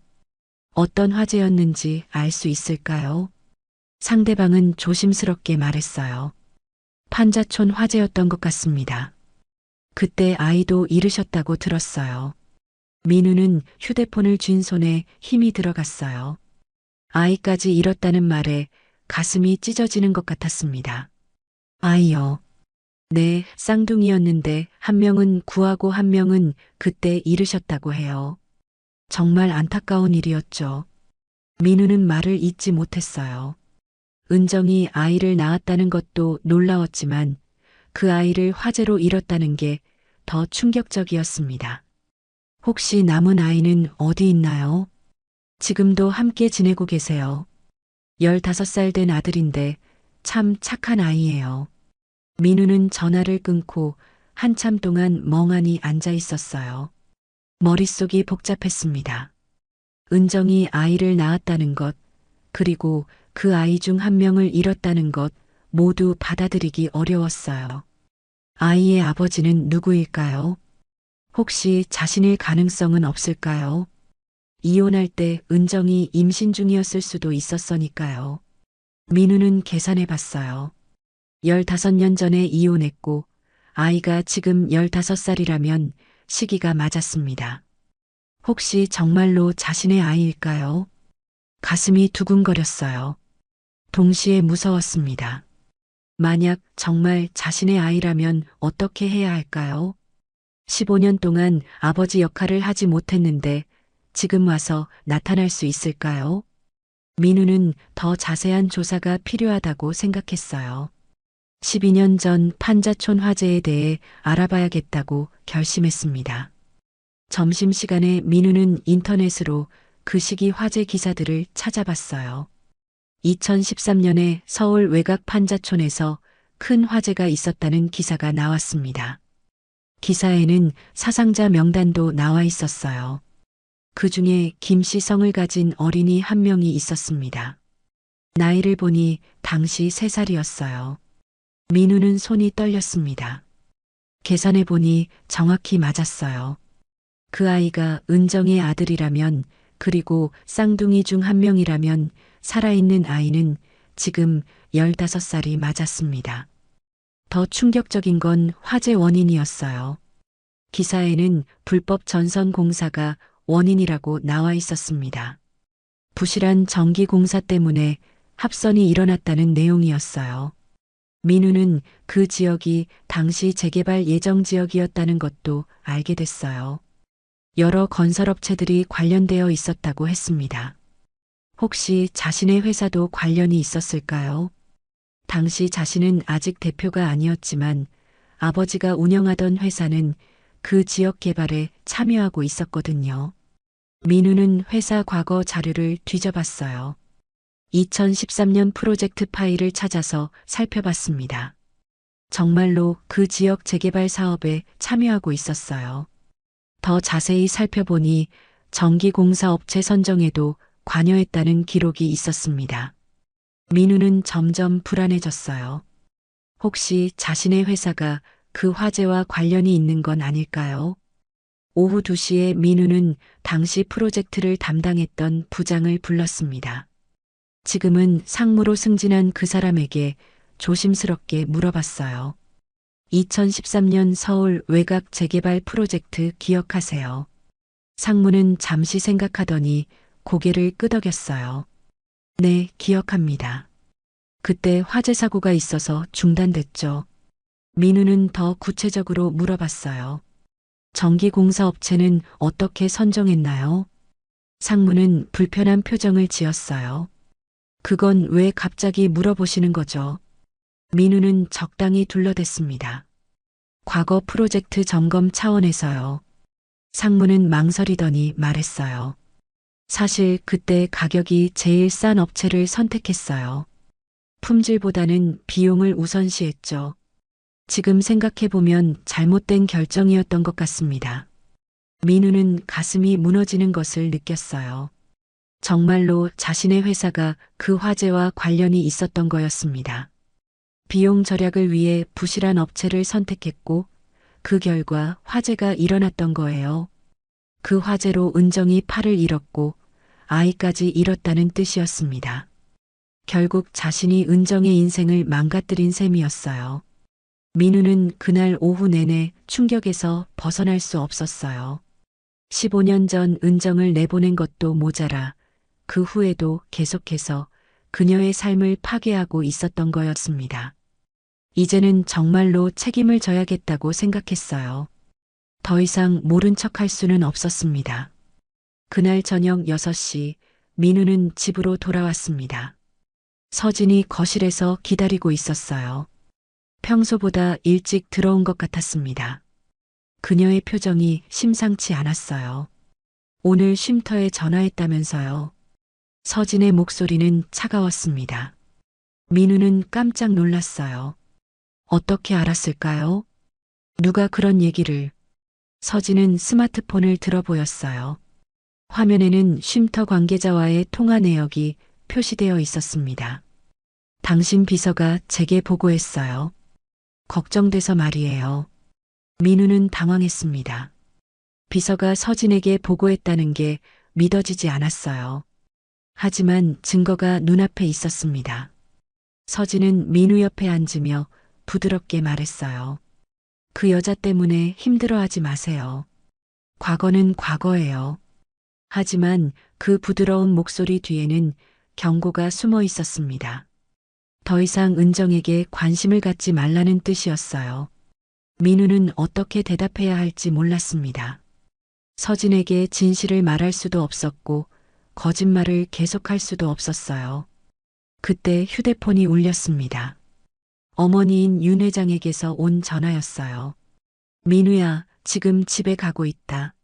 어떤 화재였는지 알 수 있을까요? 상대방은 조심스럽게 말했어요. 판자촌 화재였던 것 같습니다. 그때 아이도 잃으셨다고 들었어요. 민우는 휴대폰을 쥔 손에 힘이 들어갔어요. 아이까지 잃었다는 말에 가슴이 찢어지는 것 같았습니다. 아이요. 네, 쌍둥이였는데 한 명은 구하고 한 명은 그때 잃으셨다고 해요. 정말 안타까운 일이었죠. 민우는 말을 잇지 못했어요. 은정이 아이를 낳았다는 것도 놀라웠지만 그 아이를 화재로 잃었다는 게 더 충격적이었습니다. 혹시 남은 아이는 어디 있나요? 지금도 함께 지내고 계세요. 15살 된 아들인데 참 착한 아이예요. 민우는 전화를 끊고 한참 동안 멍하니 앉아 있었어요. 머릿속이 복잡했습니다. 은정이 아이를 낳았다는 것, 그리고 그 아이 중 한 명을 잃었다는 것 모두 받아들이기 어려웠어요. 아이의 아버지는 누구일까요? 혹시 자신일 가능성은 없을까요? 이혼할 때 은정이 임신 중이었을 수도 있었으니까요. 민우는 계산해 봤어요. 15년 전에 이혼했고 아이가 지금 15살이라면 시기가 맞았습니다. 혹시 정말로 자신의 아이일까요? 가슴이 두근거렸어요. 동시에 무서웠습니다. 만약 정말 자신의 아이라면 어떻게 해야 할까요? 15년 동안 아버지 역할을 하지 못했는데 지금 와서 나타날 수 있을까요? 민우는 더 자세한 조사가 필요하다고 생각했어요. 12년 전 판자촌 화재에 대해 알아봐야겠다고 결심했습니다. 점심시간에 민우는 인터넷으로 그 시기 화재 기사들을 찾아봤어요. 2013년에 서울 외곽 판자촌에서 큰 화재가 있었다는 기사가 나왔습니다. 기사에는 사상자 명단도 나와 있었어요. 그 중에 김 씨 성을 가진 어린이 한 명이 있었습니다. 나이를 보니 당시 3살이었어요. 민우는 손이 떨렸습니다. 계산해 보니 정확히 맞았어요. 그 아이가 은정의 아들이라면, 그리고 쌍둥이 중 한 명이라면 살아있는 아이는 지금 15살이 맞았습니다. 더 충격적인 건 화재 원인이었어요. 기사에는 불법 전선 공사가 원인이라고 나와 있었습니다. 부실한 전기 공사 때문에 합선이 일어났다는 내용이었어요. 민우는 그 지역이 당시 재개발 예정 지역이었다는 것도 알게 됐어요. 여러 건설업체들이 관련되어 있었다고 했습니다. 혹시 자신의 회사도 관련이 있었을까요? 당시 자신은 아직 대표가 아니었지만 아버지가 운영하던 회사는 그 지역 개발에 참여하고 있었거든요. 민우는 회사 과거 자료를 뒤져봤어요. 2013년 프로젝트 파일을 찾아서 살펴봤습니다. 정말로 그 지역 재개발 사업에 참여하고 있었어요. 더 자세히 살펴보니 전기공사 업체 선정에도 관여했다는 기록이 있었습니다. 민우는 점점 불안해졌어요. 혹시 자신의 회사가 그 화재와 관련이 있는 건 아닐까요? 오후 2시에 민우는 당시 프로젝트를 담당했던 부장을 불렀습니다. 지금은 상무로 승진한 그 사람에게 조심스럽게 물어봤어요. 2013년 서울 외곽 재개발 프로젝트 기억하세요? 상무는 잠시 생각하더니 고개를 끄덕였어요. 네, 기억합니다. 그때 화재 사고가 있어서 중단됐죠. 민우는 더 구체적으로 물어봤어요. 전기공사 업체는 어떻게 선정했나요? 상무는 불편한 표정을 지었어요. 그건 왜 갑자기 물어보시는 거죠? 민우는 적당히 둘러댔습니다. 과거 프로젝트 점검 차원에서요. 상무는 망설이더니 말했어요. 사실 그때 가격이 제일 싼 업체를 선택했어요. 품질보다는 비용을 우선시했죠. 지금 생각해보면 잘못된 결정이었던 것 같습니다. 민우는 가슴이 무너지는 것을 느꼈어요. 정말로 자신의 회사가 그 화재와 관련이 있었던 거였습니다. 비용 절약을 위해 부실한 업체를 선택했고 그 결과 화재가 일어났던 거예요. 그 화재로 은정이 팔을 잃었고 아이까지 잃었다는 뜻이었습니다. 결국 자신이 은정의 인생을 망가뜨린 셈이었어요. 민우는 그날 오후 내내 충격에서 벗어날 수 없었어요. 15년 전 은정을 내보낸 것도 모자라 그 후에도 계속해서 그녀의 삶을 파괴하고 있었던 거였습니다. 이제는 정말로 책임을 져야겠다고 생각했어요. 더 이상 모른 척할 수는 없었습니다. 그날 저녁 6시 민우는 집으로 돌아왔습니다. 서진이 거실에서 기다리고 있었어요. 평소보다 일찍 들어온 것 같았습니다. 그녀의 표정이 심상치 않았어요. 오늘 쉼터에 전화했다면서요. 서진의 목소리는 차가웠습니다. 민우는 깜짝 놀랐어요. 어떻게 알았을까요? 누가 그런 얘기를? 서진은 스마트폰을 들어 보였어요. 화면에는 쉼터 관계자와의 통화 내역이 표시되어 있었습니다. 당신 비서가 제게 보고했어요. 걱정돼서 말이에요. 민우는 당황했습니다. 비서가 서진에게 보고했다는 게 믿어지지 않았어요. 하지만 증거가 눈앞에 있었습니다. 서진은 민우 옆에 앉으며 부드럽게 말했어요. 그 여자 때문에 힘들어하지 마세요. 과거는 과거예요. 하지만 그 부드러운 목소리 뒤에는 경고가 숨어 있었습니다. 더 이상 은정에게 관심을 갖지 말라는 뜻이었어요. 민우는 어떻게 대답해야 할지 몰랐습니다. 서진에게 진실을 말할 수도 없었고 거짓말을 계속할 수도 없었어요. 그때 휴대폰이 울렸습니다. 어머니인 윤 회장에게서 온 전화였어요. 민우야, 지금 집에 가고 있다.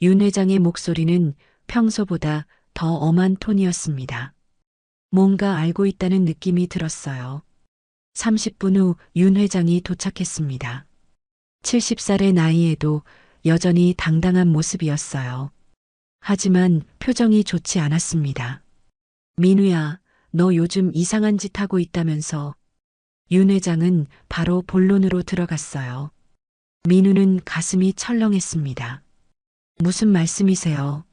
윤 회장의 목소리는 평소보다 더 엄한 톤이었습니다. 뭔가 알고 있다는 느낌이 들었어요. 30분 후 윤 회장이 도착했습니다. 70살의 나이에도 여전히 당당한 모습이었어요. 하지만 표정이 좋지 않았습니다. 민우야, 너 요즘 이상한 짓 하고 있다면서. 윤 회장은 바로 본론으로 들어갔어요. 민우는 가슴이 철렁했습니다. 무슨 말씀이세요?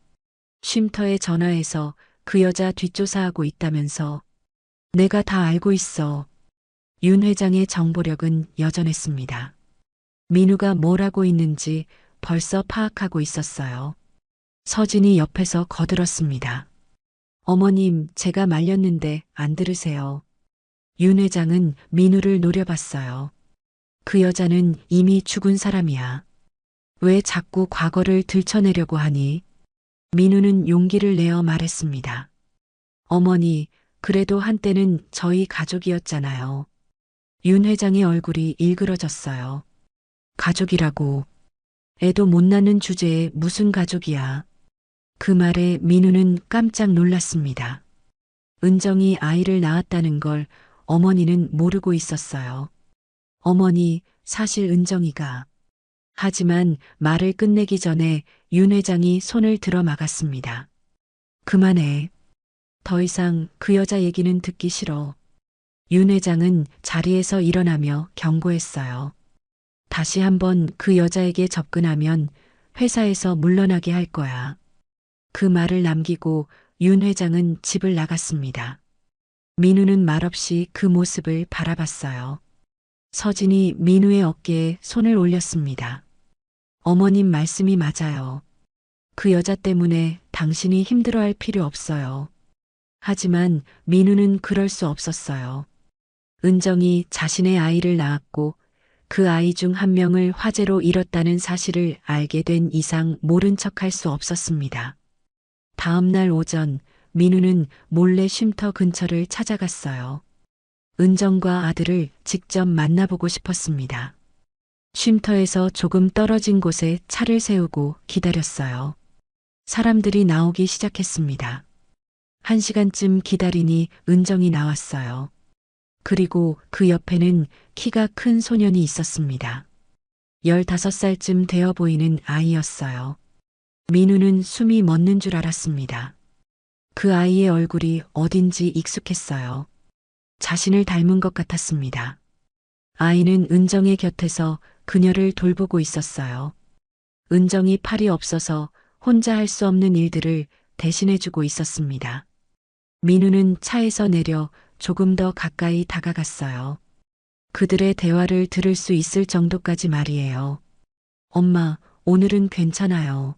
쉼터에 전화해서 그 여자 뒷조사하고 있다면서. 내가 다 알고 있어. 윤 회장의 정보력은 여전했습니다. 민우가 뭘 하고 있는지 벌써 파악하고 있었어요. 서진이 옆에서 거들었습니다. 어머님, 제가 말렸는데 안 들으세요. 윤 회장은 민우를 노려봤어요. 그 여자는 이미 죽은 사람이야. 왜 자꾸 과거를 들춰내려고 하니? 민우는 용기를 내어 말했습니다. 어머니, 그래도 한때는 저희 가족이었잖아요. 윤 회장의 얼굴이 일그러졌어요. 가족이라고. 애도 못 낳는 주제에 무슨 가족이야. 그 말에 민우는 깜짝 놀랐습니다. 은정이 아이를 낳았다는 걸 어머니는 모르고 있었어요. 어머니, 사실 은정이가. 하지만 말을 끝내기 전에 윤 회장이 손을 들어 막았습니다. 그만해. 더 이상 그 여자 얘기는 듣기 싫어. 윤 회장은 자리에서 일어나며 경고했어요. 다시 한번 그 여자에게 접근하면 회사에서 물러나게 할 거야. 그 말을 남기고 윤 회장은 집을 나갔습니다. 민우는 말없이 그 모습을 바라봤어요. 서진이 민우의 어깨에 손을 올렸습니다. 어머님 말씀이 맞아요. 그 여자 때문에 당신이 힘들어할 필요 없어요. 하지만 민우는 그럴 수 없었어요. 은정이 자신의 아이를 낳았고 그 아이 중 한 명을 화재로 잃었다는 사실을 알게 된 이상 모른 척할 수 없었습니다. 다음 날 오전 민우는 몰래 쉼터 근처를 찾아갔어요. 은정과 아들을 직접 만나보고 싶었습니다. 쉼터에서 조금 떨어진 곳에 차를 세우고 기다렸어요. 사람들이 나오기 시작했습니다. 1시간쯤 기다리니 은정이 나왔어요. 그리고 그 옆에는 키가 큰 소년이 있었습니다. 15살쯤 되어 보이는 아이였어요. 민우는 숨이 멎는 줄 알았습니다. 그 아이의 얼굴이 어딘지 익숙했어요. 자신을 닮은 것 같았습니다. 아이는 은정의 곁에서 그녀를 돌보고 있었어요. 은정이 팔이 없어서 혼자 할 수 없는 일들을 대신해주고 있었습니다. 민우는 차에서 내려 조금 더 가까이 다가갔어요. 그들의 대화를 들을 수 있을 정도까지 말이에요. 엄마, 오늘은 괜찮아요.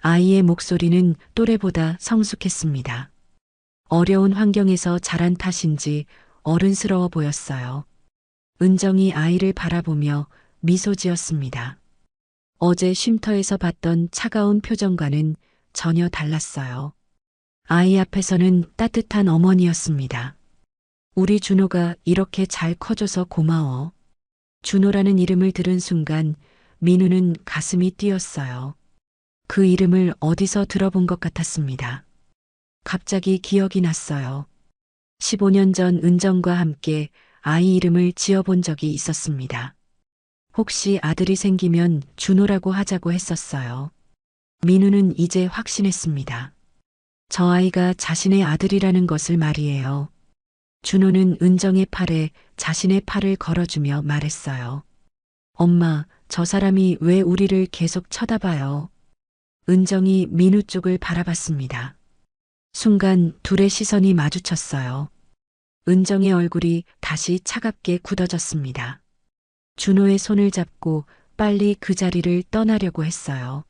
아이의 목소리는 또래보다 성숙했습니다. 어려운 환경에서 자란 탓인지 어른스러워 보였어요. 은정이 아이를 바라보며 미소 지었습니다. 어제 쉼터에서 봤던 차가운 표정과는 전혀 달랐어요. 아이 앞에서는 따뜻한 어머니였습니다. 우리 준호가 이렇게 잘 커줘서 고마워. 준호라는 이름을 들은 순간 민우는 가슴이 뛰었어요. 그 이름을 어디서 들어본 것 같았습니다. 갑자기 기억이 났어요. 15년 전 은정과 함께 아이 이름을 지어본 적이 있었습니다. 혹시 아들이 생기면 준호라고 하자고 했었어요. 민우는 이제 확신했습니다. 저 아이가 자신의 아들이라는 것을 말이에요. 준호는 은정의 팔에 자신의 팔을 걸어주며 말했어요. 엄마, 저 사람이 왜 우리를 계속 쳐다봐요? 은정이 민우 쪽을 바라봤습니다. 순간 둘의 시선이 마주쳤어요. 은정의 얼굴이 다시 차갑게 굳어졌습니다. 준호의 손을 잡고 빨리 그 자리를 떠나려고 했어요.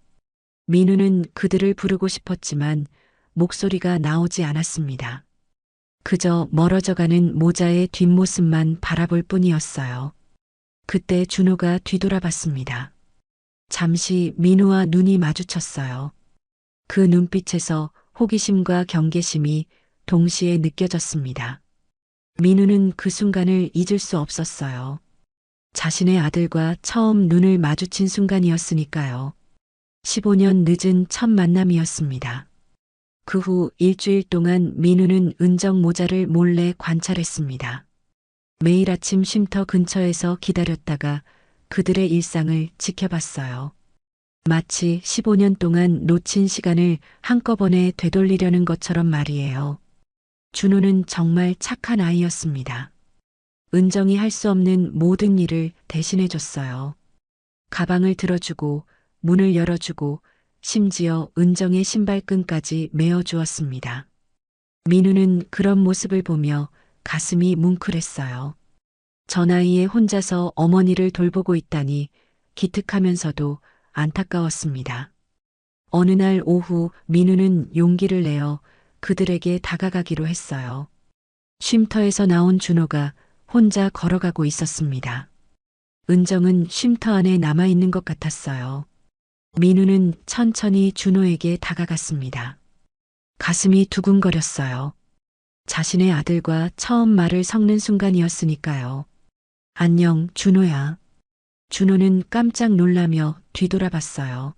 민우는 그들을 부르고 싶었지만 목소리가 나오지 않았습니다. 그저 멀어져가는 모자의 뒷모습만 바라볼 뿐이었어요. 그때 준호가 뒤돌아봤습니다. 잠시 민우와 눈이 마주쳤어요. 그 눈빛에서 호기심과 경계심이 동시에 느껴졌습니다. 민우는 그 순간을 잊을 수 없었어요. 자신의 아들과 처음 눈을 마주친 순간이었으니까요. 15년 늦은 첫 만남이었습니다. 그 후 일주일 동안 민우는 은정 모자를 몰래 관찰했습니다. 매일 아침 쉼터 근처에서 기다렸다가 그들의 일상을 지켜봤어요. 마치 15년 동안 놓친 시간을 한꺼번에 되돌리려는 것처럼 말이에요. 준호는 정말 착한 아이였습니다. 은정이 할 수 없는 모든 일을 대신해줬어요. 가방을 들어주고 문을 열어주고 심지어 은정의 신발끈까지 메어주었습니다. 민우는 그런 모습을 보며 가슴이 뭉클했어요. 저 나이에 혼자서 어머니를 돌보고 있다니 기특하면서도 안타까웠습니다. 어느 날 오후 민우는 용기를 내어 그들에게 다가가기로 했어요. 쉼터에서 나온 준호가 혼자 걸어가고 있었습니다. 은정은 쉼터 안에 남아있는 것 같았어요. 민우는 천천히 준호에게 다가갔습니다. 가슴이 두근거렸어요. 자신의 아들과 처음 말을 섞는 순간이었으니까요. 안녕, 준호야. 준호는 깜짝 놀라며 뒤돌아봤어요.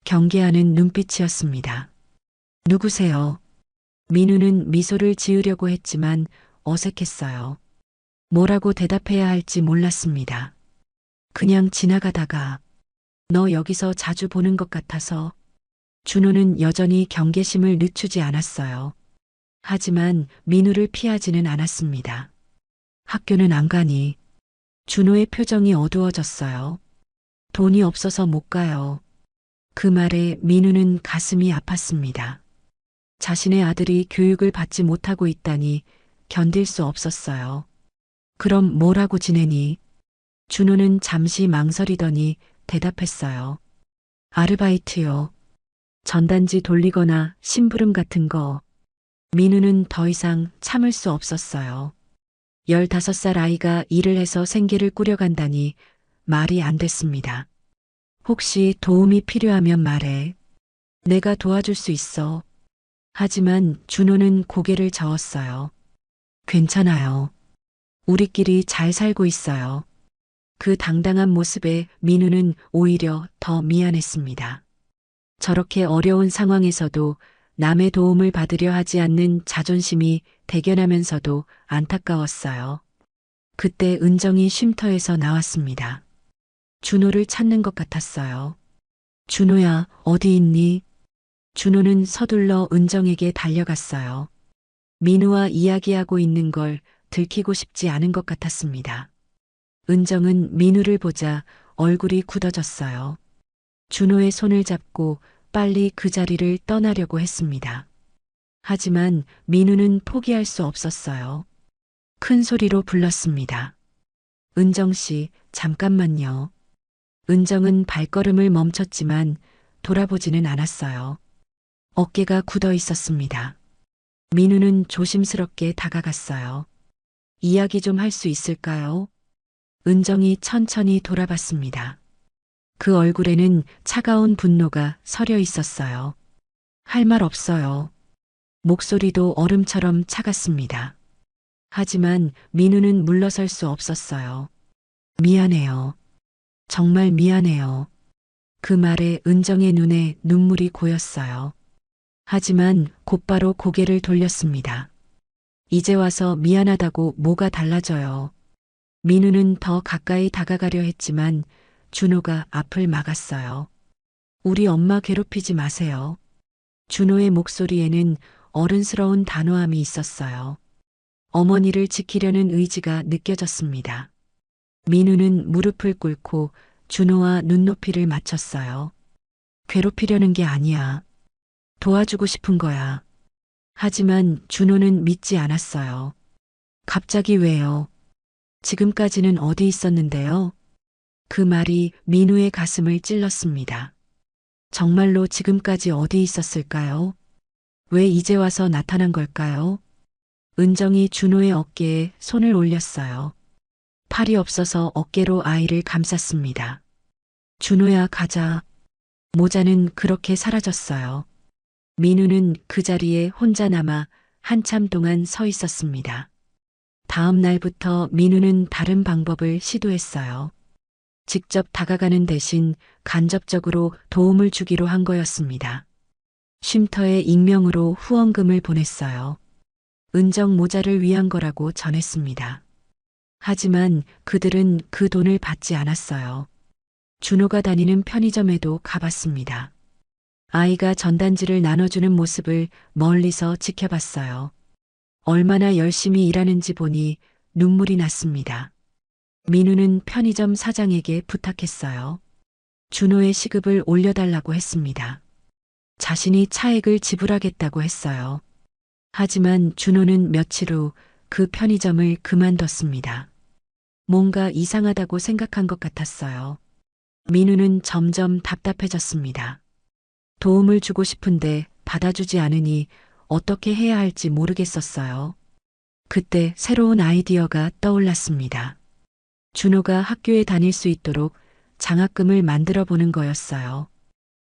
경계하는 눈빛이었습니다. 누구세요? 민우는 미소를 지으려고 했지만 어색했어요. 뭐라고 대답해야 할지 몰랐습니다. 그냥 지나가다가 너 여기서 자주 보는 것 같아서. 준호는 여전히 경계심을 늦추지 않았어요. 하지만 민우를 피하지는 않았습니다. 학교는 안 가니? 준호의 표정이 어두워졌어요. 돈이 없어서 못 가요. 그 말에 민우는 가슴이 아팠습니다. 자신의 아들이 교육을 받지 못하고 있다니 견딜 수 없었어요. 그럼 뭐라고 지내니? 준호는 잠시 망설이더니 대답했어요. 아르바이트요. 전단지 돌리거나 심부름 같은 거. 민우는 더 이상 참을 수 없었어요. 15살 아이가 일을 해서 생계를 꾸려간다니 말이 안 됐습니다. 혹시 도움이 필요하면 말해. 내가 도와줄 수 있어. 하지만 준호는 고개를 저었어요. 괜찮아요. 우리끼리 잘 살고 있어요. 그 당당한 모습에 민우는 오히려 더 미안했습니다. 저렇게 어려운 상황에서도 남의 도움을 받으려 하지 않는 자존심이 대견하면서도 안타까웠어요. 그때 은정이 쉼터에서 나왔습니다. 준호를 찾는 것 같았어요. 준호야, 어디 있니? 준호는 서둘러 은정에게 달려갔어요. 민우와 이야기하고 있는 걸 들키고 싶지 않은 것 같았습니다. 은정은 민우를 보자 얼굴이 굳어졌어요. 준호의 손을 잡고 빨리 그 자리를 떠나려고 했습니다. 하지만 민우는 포기할 수 없었어요. 큰 소리로 불렀습니다. 은정 씨, 잠깐만요. 은정은 발걸음을 멈췄지만 돌아보지는 않았어요. 어깨가 굳어 있었습니다. 민우는 조심스럽게 다가갔어요. 이야기 좀 할 수 있을까요? 은정이 천천히 돌아봤습니다. 그 얼굴에는 차가운 분노가 서려 있었어요. 할 말 없어요. 목소리도 얼음처럼 차갔습니다. 하지만 민우는 물러설 수 없었어요. 미안해요. 정말 미안해요. 그 말에 은정의 눈에 눈물이 고였어요. 하지만 곧바로 고개를 돌렸습니다. 이제 와서 미안하다고 뭐가 달라져요. 민우는 더 가까이 다가가려 했지만 준호가 앞을 막았어요. 우리 엄마 괴롭히지 마세요. 준호의 목소리에는 어른스러운 단호함이 있었어요. 어머니를 지키려는 의지가 느껴졌습니다. 민우는 무릎을 꿇고 준호와 눈높이를 맞췄어요. 괴롭히려는 게 아니야. 도와주고 싶은 거야. 하지만 준호는 믿지 않았어요. 갑자기 왜요? 지금까지는 어디 있었는데요? 그 말이 민우의 가슴을 찔렀습니다. 정말로 지금까지 어디 있었을까요? 왜 이제 와서 나타난 걸까요? 은정이 준호의 어깨에 손을 올렸어요. 팔이 없어서 어깨로 아이를 감쌌습니다. 준호야, 가자. 모자는 그렇게 사라졌어요. 민우는 그 자리에 혼자 남아 한참 동안 서 있었습니다. 다음 날부터 민우는 다른 방법을 시도했어요. 직접 다가가는 대신 간접적으로 도움을 주기로 한 거였습니다. 쉼터에 익명으로 후원금을 보냈어요. 은정 모자를 위한 거라고 전했습니다. 하지만 그들은 그 돈을 받지 않았어요. 준호가 다니는 편의점에도 가봤습니다. 아이가 전단지를 나눠주는 모습을 멀리서 지켜봤어요. 얼마나 열심히 일하는지 보니 눈물이 났습니다. 민우는 편의점 사장에게 부탁했어요. 준호의 시급을 올려달라고 했습니다. 자신이 차액을 지불하겠다고 했어요. 하지만 준호는 며칠 후 그 편의점을 그만뒀습니다. 뭔가 이상하다고 생각한 것 같았어요. 민우는 점점 답답해졌습니다. 도움을 주고 싶은데 받아주지 않으니 어떻게 해야 할지 모르겠었어요. 그때 새로운 아이디어가 떠올랐습니다. 준호가 학교에 다닐 수 있도록 장학금을 만들어 보는 거였어요.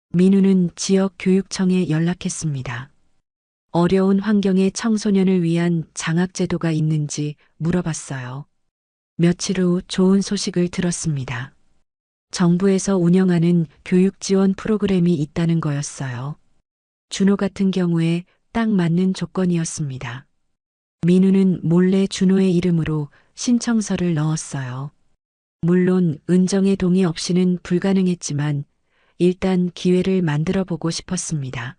민우는 지역 교육청에 연락했습니다. 어려운 환경의 청소년을 위한 장학제도가 있는지 물어봤어요. 며칠 후 좋은 소식을 들었습니다. 정부에서 운영하는 교육 지원 프로그램이 있다는 거였어요. 준호 같은 경우에 딱 맞는 조건이었습니다. 민우는 몰래 준호의 이름으로 신청서를 넣었어요. 물론 은정의 동의 없이는 불가능했지만 일단 기회를 만들어 보고 싶었습니다.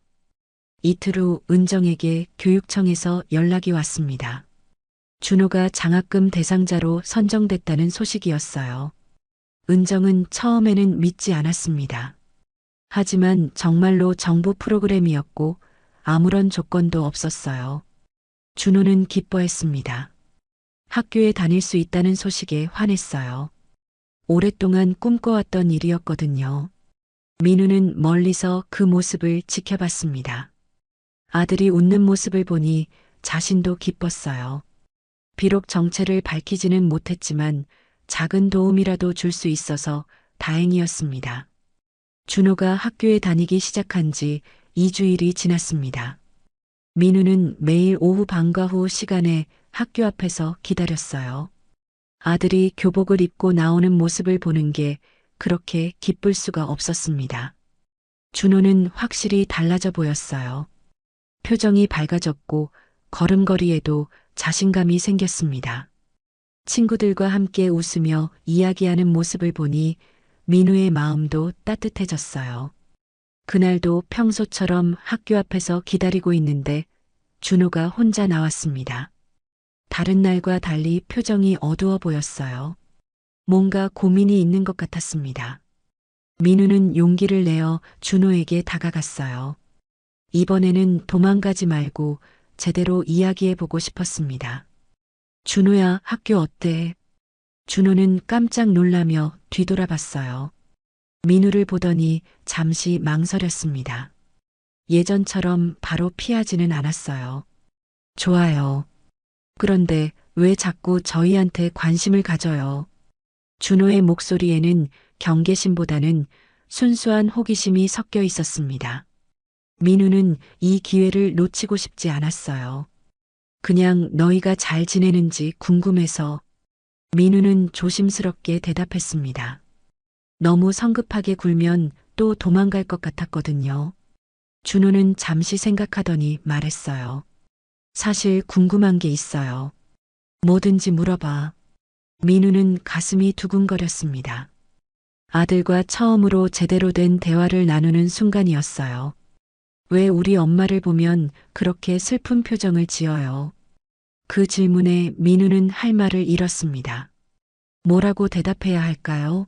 이틀 후 은정에게 교육청에서 연락이 왔습니다. 준호가 장학금 대상자로 선정됐다는 소식이었어요. 은정은 처음에는 믿지 않았습니다. 하지만 정말로 정부 프로그램이었고 아무런 조건도 없었어요. 준호는 기뻐했습니다. 학교에 다닐 수 있다는 소식에 환했어요. 오랫동안 꿈꿔왔던 일이었거든요. 민우는 멀리서 그 모습을 지켜봤습니다. 아들이 웃는 모습을 보니 자신도 기뻤어요. 비록 정체를 밝히지는 못했지만 작은 도움이라도 줄 수 있어서 다행이었습니다. 준호가 학교에 다니기 시작한 지 2주일이 지났습니다. 민우는 매일 오후 방과 후 시간에 학교 앞에서 기다렸어요. 아들이 교복을 입고 나오는 모습을 보는 게 그렇게 기쁠 수가 없었습니다. 준호는 확실히 달라져 보였어요. 표정이 밝아졌고 걸음걸이에도 자신감이 생겼습니다. 친구들과 함께 웃으며 이야기하는 모습을 보니 민우의 마음도 따뜻해졌어요. 그날도 평소처럼 학교 앞에서 기다리고 있는데 준호가 혼자 나왔습니다. 다른 날과 달리 표정이 어두워 보였어요. 뭔가 고민이 있는 것 같았습니다. 민우는 용기를 내어 준호에게 다가갔어요. 이번에는 도망가지 말고 제대로 이야기해보고 싶었습니다. 준호야, 학교 어때? 준호는 깜짝 놀라며 뒤돌아봤어요. 민우를 보더니 잠시 망설였습니다. 예전처럼 바로 피하지는 않았어요. 좋아요. 그런데 왜 자꾸 저희한테 관심을 가져요? 준호의 목소리에는 경계심보다는 순수한 호기심이 섞여 있었습니다. 민우는 이 기회를 놓치고 싶지 않았어요. 그냥 너희가 잘 지내는지 궁금해서. 민우는 조심스럽게 대답했습니다. 너무 성급하게 굴면 또 도망갈 것 같았거든요. 준호는 잠시 생각하더니 말했어요. 사실 궁금한 게 있어요. 뭐든지 물어봐. 민우는 가슴이 두근거렸습니다. 아들과 처음으로 제대로 된 대화를 나누는 순간이었어요. 왜 우리 엄마를 보면 그렇게 슬픈 표정을 지어요? 그 질문에 민우는 할 말을 잃었습니다. 뭐라고 대답해야 할까요?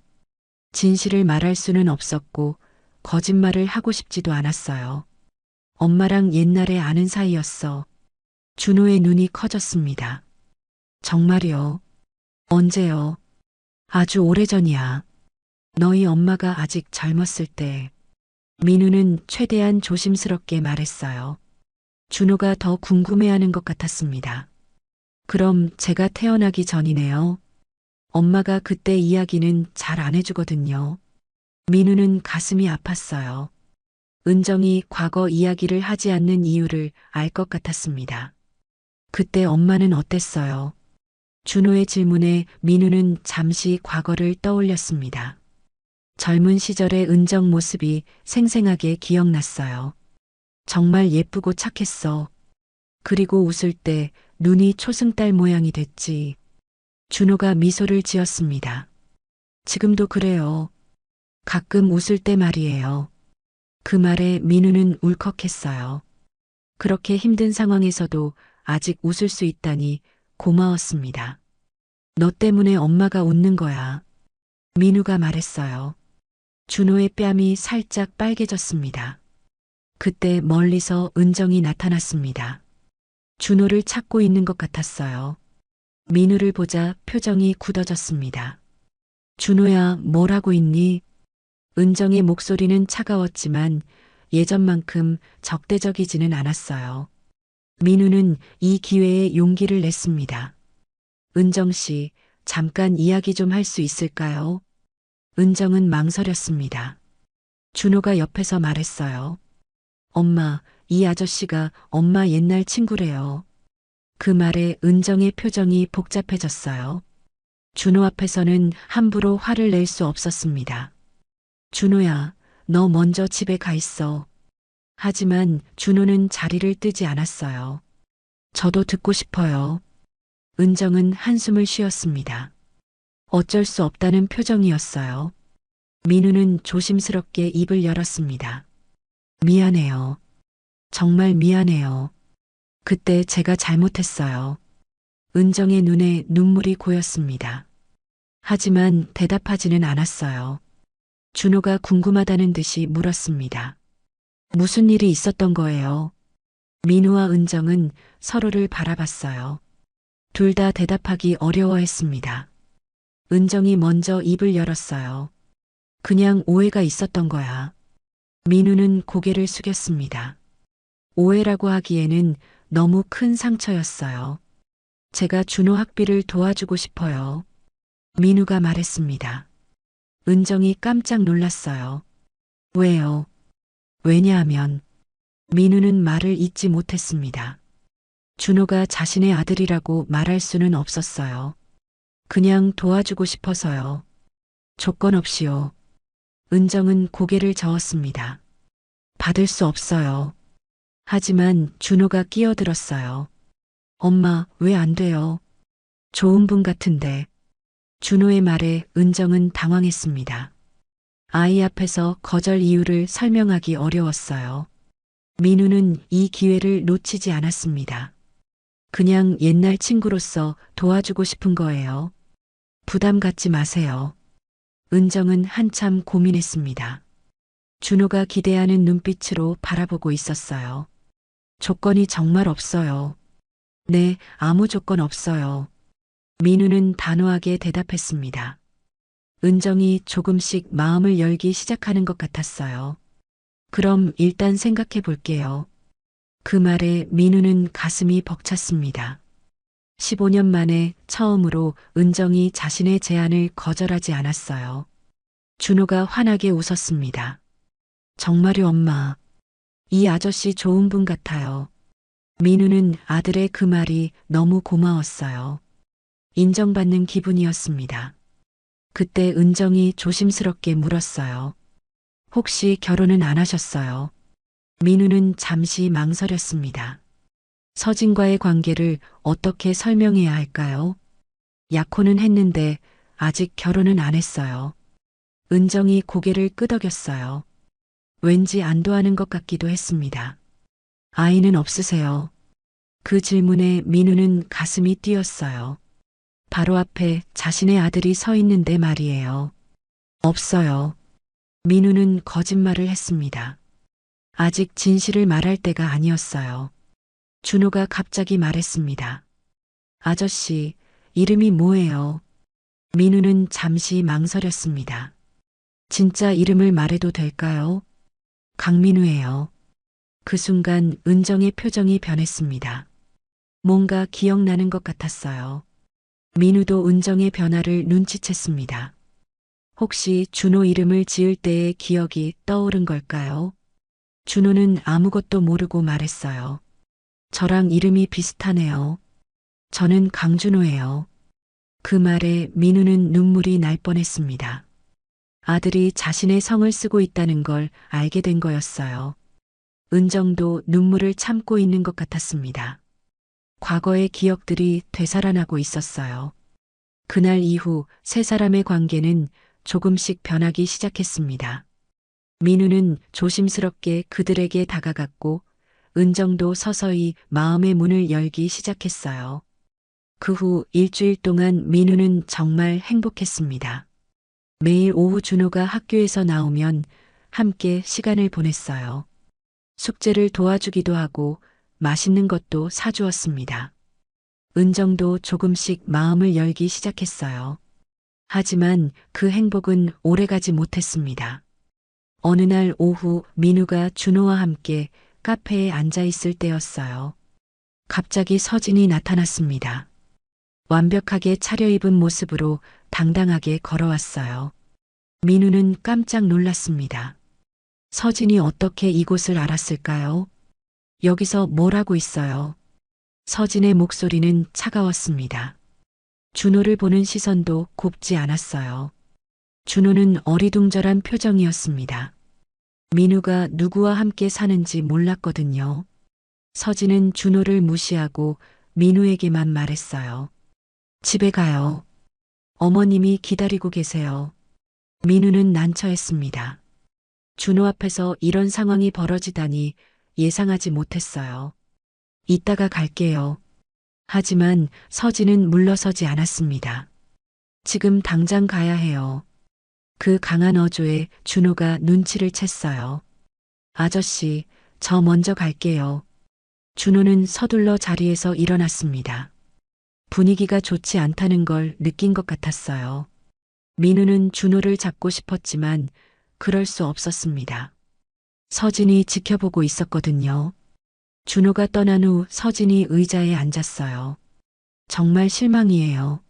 진실을 말할 수는 없었고 거짓말을 하고 싶지도 않았어요. 엄마랑 옛날에 아는 사이였어. 준호의 눈이 커졌습니다. 정말요? 언제요? 아주 오래전이야. 너희 엄마가 아직 젊었을 때. 민우는 최대한 조심스럽게 말했어요. 준호가 더 궁금해하는 것 같았습니다. 그럼 제가 태어나기 전이네요. 엄마가 그때 이야기는 잘 안 해주거든요. 민우는 가슴이 아팠어요. 은정이 과거 이야기를 하지 않는 이유를 알 것 같았습니다. 그때 엄마는 어땠어요? 준호의 질문에 민우는 잠시 과거를 떠올렸습니다. 젊은 시절의 은정 모습이 생생하게 기억났어요. 정말 예쁘고 착했어. 그리고 웃을 때 눈이 초승달 모양이 됐지. 준호가 미소를 지었습니다. 지금도 그래요. 가끔 웃을 때 말이에요. 그 말에 민우는 울컥했어요. 그렇게 힘든 상황에서도 아직 웃을 수 있다니 고마웠습니다. 너 때문에 엄마가 웃는 거야. 민우가 말했어요. 준호의 뺨이 살짝 빨개졌습니다. 그때 멀리서 은정이 나타났습니다. 준호를 찾고 있는 것 같았어요. 민우를 보자 표정이 굳어졌습니다. 준호야, 뭘 하고 있니? 은정의 목소리는 차가웠지만 예전만큼 적대적이지는 않았어요. 민우는 이 기회에 용기를 냈습니다. 은정 씨, 잠깐 이야기 좀 할 수 있을까요? 은정은 망설였습니다. 준호가 옆에서 말했어요. 엄마, 이 아저씨가 엄마 옛날 친구래요. 그 말에 은정의 표정이 복잡해졌어요. 준호 앞에서는 함부로 화를 낼 수 없었습니다. 준호야, 너 먼저 집에 가 있어. 하지만 준호는 자리를 뜨지 않았어요. 저도 듣고 싶어요. 은정은 한숨을 쉬었습니다. 어쩔 수 없다는 표정이었어요. 민우는 조심스럽게 입을 열었습니다. 미안해요. 정말 미안해요. 그때 제가 잘못했어요. 은정의 눈에 눈물이 고였습니다. 하지만 대답하지는 않았어요. 준호가 궁금하다는 듯이 물었습니다. 무슨 일이 있었던 거예요? 민우와 은정은 서로를 바라봤어요. 둘 다 대답하기 어려워했습니다. 은정이 먼저 입을 열었어요. 그냥 오해가 있었던 거야. 민우는 고개를 숙였습니다. 오해라고 하기에는 너무 큰 상처였어요. 제가 준호 학비를 도와주고 싶어요. 민우가 말했습니다. 은정이 깜짝 놀랐어요. 왜요? 왜냐하면 민우는 말을 잇지 못했습니다. 준호가 자신의 아들이라고 말할 수는 없었어요. 그냥 도와주고 싶어서요. 조건 없이요. 은정은 고개를 저었습니다. 받을 수 없어요. 하지만 준호가 끼어들었어요. 엄마, 왜 안 돼요? 좋은 분 같은데. 준호의 말에 은정은 당황했습니다. 아이 앞에서 거절 이유를 설명하기 어려웠어요. 민우는 이 기회를 놓치지 않았습니다. 그냥 옛날 친구로서 도와주고 싶은 거예요. 부담 갖지 마세요. 은정은 한참 고민했습니다. 준호가 기대하는 눈빛으로 바라보고 있었어요. 조건이 정말 없어요. 네, 아무 조건 없어요. 민우는 단호하게 대답했습니다. 은정이 조금씩 마음을 열기 시작하는 것 같았어요. 그럼 일단 생각해 볼게요. 그 말에 민우는 가슴이 벅찼습니다. 15년 만에 처음으로 은정이 자신의 제안을 거절하지 않았어요. 준호가 환하게 웃었습니다. 정말요, 엄마. 이 아저씨 좋은 분 같아요. 민우는 아들의 그 말이 너무 고마웠어요. 인정받는 기분이었습니다. 그때 은정이 조심스럽게 물었어요. 혹시 결혼은 안 하셨어요? 민우는 잠시 망설였습니다. 서진과의 관계를 어떻게 설명해야 할까요? 약혼은 했는데 아직 결혼은 안 했어요. 은정이 고개를 끄덕였어요. 왠지 안도하는 것 같기도 했습니다. 아이는 없으세요? 그 질문에 민우는 가슴이 뛰었어요. 바로 앞에 자신의 아들이 서 있는데 말이에요. 없어요. 민우는 거짓말을 했습니다. 아직 진실을 말할 때가 아니었어요. 준호가 갑자기 말했습니다. 아저씨, 이름이 뭐예요? 민우는 잠시 망설였습니다. 진짜 이름을 말해도 될까요? 강민우예요. 그 순간 은정의 표정이 변했습니다. 뭔가 기억나는 것 같았어요. 민우도 은정의 변화를 눈치챘습니다. 혹시 준호 이름을 지을 때의 기억이 떠오른 걸까요? 준호는 아무것도 모르고 말했어요. 저랑 이름이 비슷하네요. 저는 강준호예요. 그 말에 민우는 눈물이 날 뻔했습니다. 아들이 자신의 성을 쓰고 있다는 걸 알게 된 거였어요. 은정도 눈물을 참고 있는 것 같았습니다. 과거의 기억들이 되살아나고 있었어요. 그날 이후 세 사람의 관계는 조금씩 변하기 시작했습니다. 민우는 조심스럽게 그들에게 다가갔고 은정도 서서히 마음의 문을 열기 시작했어요. 그 후 일주일 동안 민우는 정말 행복했습니다. 매일 오후 준호가 학교에서 나오면 함께 시간을 보냈어요. 숙제를 도와주기도 하고 맛있는 것도 사주었습니다. 은정도 조금씩 마음을 열기 시작했어요. 하지만 그 행복은 오래가지 못했습니다. 어느 날 오후 민우가 준호와 함께 카페에 앉아 있을 때였어요. 갑자기 서진이 나타났습니다. 완벽하게 차려입은 모습으로 당당하게 걸어왔어요. 민우는 깜짝 놀랐습니다. 서진이 어떻게 이곳을 알았을까요? 여기서 뭘 하고 있어요? 서진의 목소리는 차가웠습니다. 준호를 보는 시선도 곱지 않았어요. 준호는 어리둥절한 표정이었습니다. 민우가 누구와 함께 사는지 몰랐거든요. 서진은 준호를 무시하고 민우에게만 말했어요. 집에 가요. 어머님이 기다리고 계세요. 민우는 난처했습니다. 준호 앞에서 이런 상황이 벌어지다니 예상하지 못했어요. 이따가 갈게요. 하지만 서진은 물러서지 않았습니다. 지금 당장 가야 해요. 그 강한 어조에 준호가 눈치를 챘어요. 아저씨, 저 먼저 갈게요. 준호는 서둘러 자리에서 일어났습니다. 분위기가 좋지 않다는 걸 느낀 것 같았어요. 민우는 준호를 잡고 싶었지만 그럴 수 없었습니다. 서진이 지켜보고 있었거든요. 준호가 떠난 후 서진이 의자에 앉았어요. 정말 실망이에요.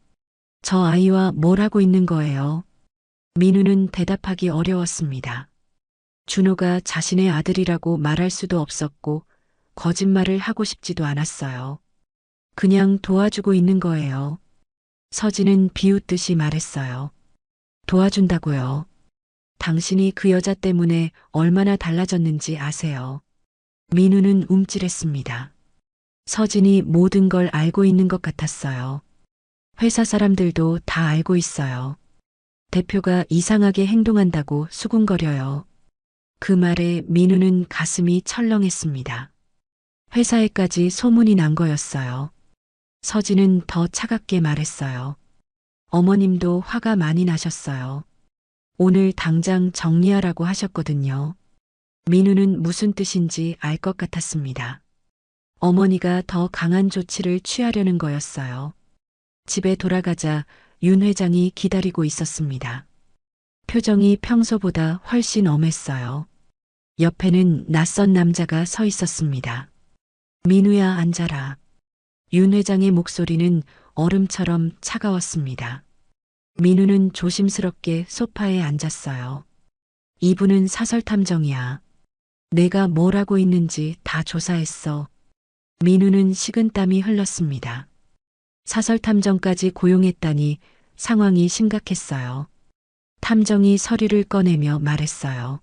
저 아이와 뭘 하고 있는 거예요? 민우는 대답하기 어려웠습니다. 준호가 자신의 아들이라고 말할 수도 없었고 거짓말을 하고 싶지도 않았어요. 그냥 도와주고 있는 거예요. 서진은 비웃듯이 말했어요. 도와준다고요. 당신이 그 여자 때문에 얼마나 달라졌는지 아세요? 민우는 움찔했습니다. 서진이 모든 걸 알고 있는 것 같았어요. 회사 사람들도 다 알고 있어요. 대표가 이상하게 행동한다고 수군거려요. 그 말에 민우는 가슴이 철렁했습니다. 회사에까지 소문이 난 거였어요. 서진은 더 차갑게 말했어요. 어머님도 화가 많이 나셨어요. 오늘 당장 정리하라고 하셨거든요. 민우는 무슨 뜻인지 알 것 같았습니다. 어머니가 더 강한 조치를 취하려는 거였어요. 집에 돌아가자 윤 회장이 기다리고 있었습니다. 표정이 평소보다 훨씬 엄했어요. 옆에는 낯선 남자가 서 있었습니다. 민우야, 앉아라. 윤 회장의 목소리는 얼음처럼 차가웠습니다. 민우는 조심스럽게 소파에 앉았어요. 이분은 사설탐정이야. 내가 뭘 하고 있는지 다 조사했어. 민우는 식은땀이 흘렀습니다. 사설탐정까지 고용했다니 상황이 심각했어요. 탐정이 서류를 꺼내며 말했어요.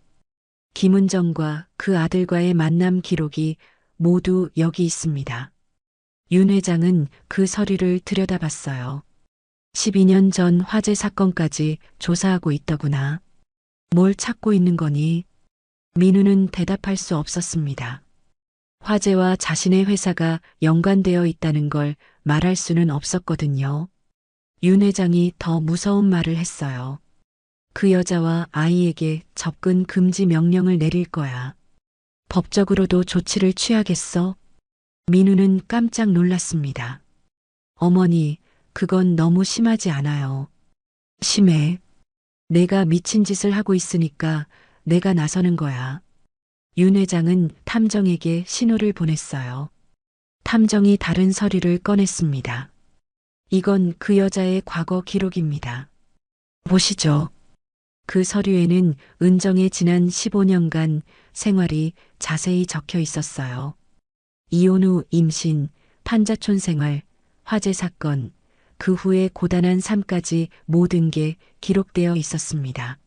김은정과 그 아들과의 만남 기록이 모두 여기 있습니다. 윤 회장은 그 서류를 들여다봤어요. 12년 전 화재 사건까지 조사하고 있더구나. 뭘 찾고 있는 거니? 민우는 대답할 수 없었습니다. 화재와 자신의 회사가 연관되어 있다는 걸 말할 수는 없었거든요. 윤 회장이 더 무서운 말을 했어요. 그 여자와 아이에게 접근 금지 명령을 내릴 거야. 법적으로도 조치를 취하겠어? 민우는 깜짝 놀랐습니다. 어머니, 그건 너무 심하지 않아요. 심해. 내가 미친 짓을 하고 있으니까 내가 나서는 거야. 윤 회장은 탐정에게 신호를 보냈어요. 탐정이 다른 서류를 꺼냈습니다. 이건 그 여자의 과거 기록입니다. 보시죠. 그 서류에는 은정의 지난 15년간 생활이 자세히 적혀 있었어요. 이혼 후 임신, 판자촌 생활, 화재 사건, 그 후의 고단한 삶까지 모든 게 기록되어 있었습니다.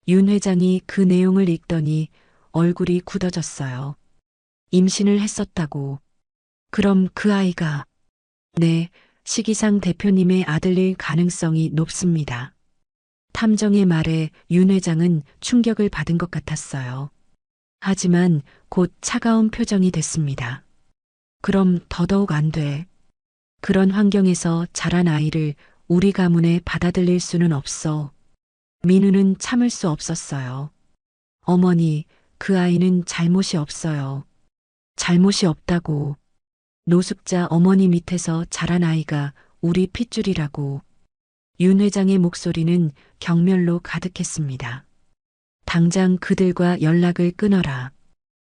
윤 회장이 그 내용을 읽더니 얼굴이 굳어졌어요. 임신을 했었다고. 그럼 그 아이가? 네, 시기상 대표님의 아들일 가능성이 높습니다. 탐정의 말에 윤 회장은 충격을 받은 것 같았어요. 하지만 곧 차가운 표정이 됐습니다. 그럼 더더욱 안 돼. 그런 환경에서 자란 아이를 우리 가문에 받아들일 수는 없어. 민우는 참을 수 없었어요. 어머니, 그 아이는 잘못이 없어요. 잘못이 없다고. 노숙자 어머니 밑에서 자란 아이가 우리 핏줄이라고. 윤 회장의 목소리는 경멸로 가득했습니다. 당장 그들과 연락을 끊어라.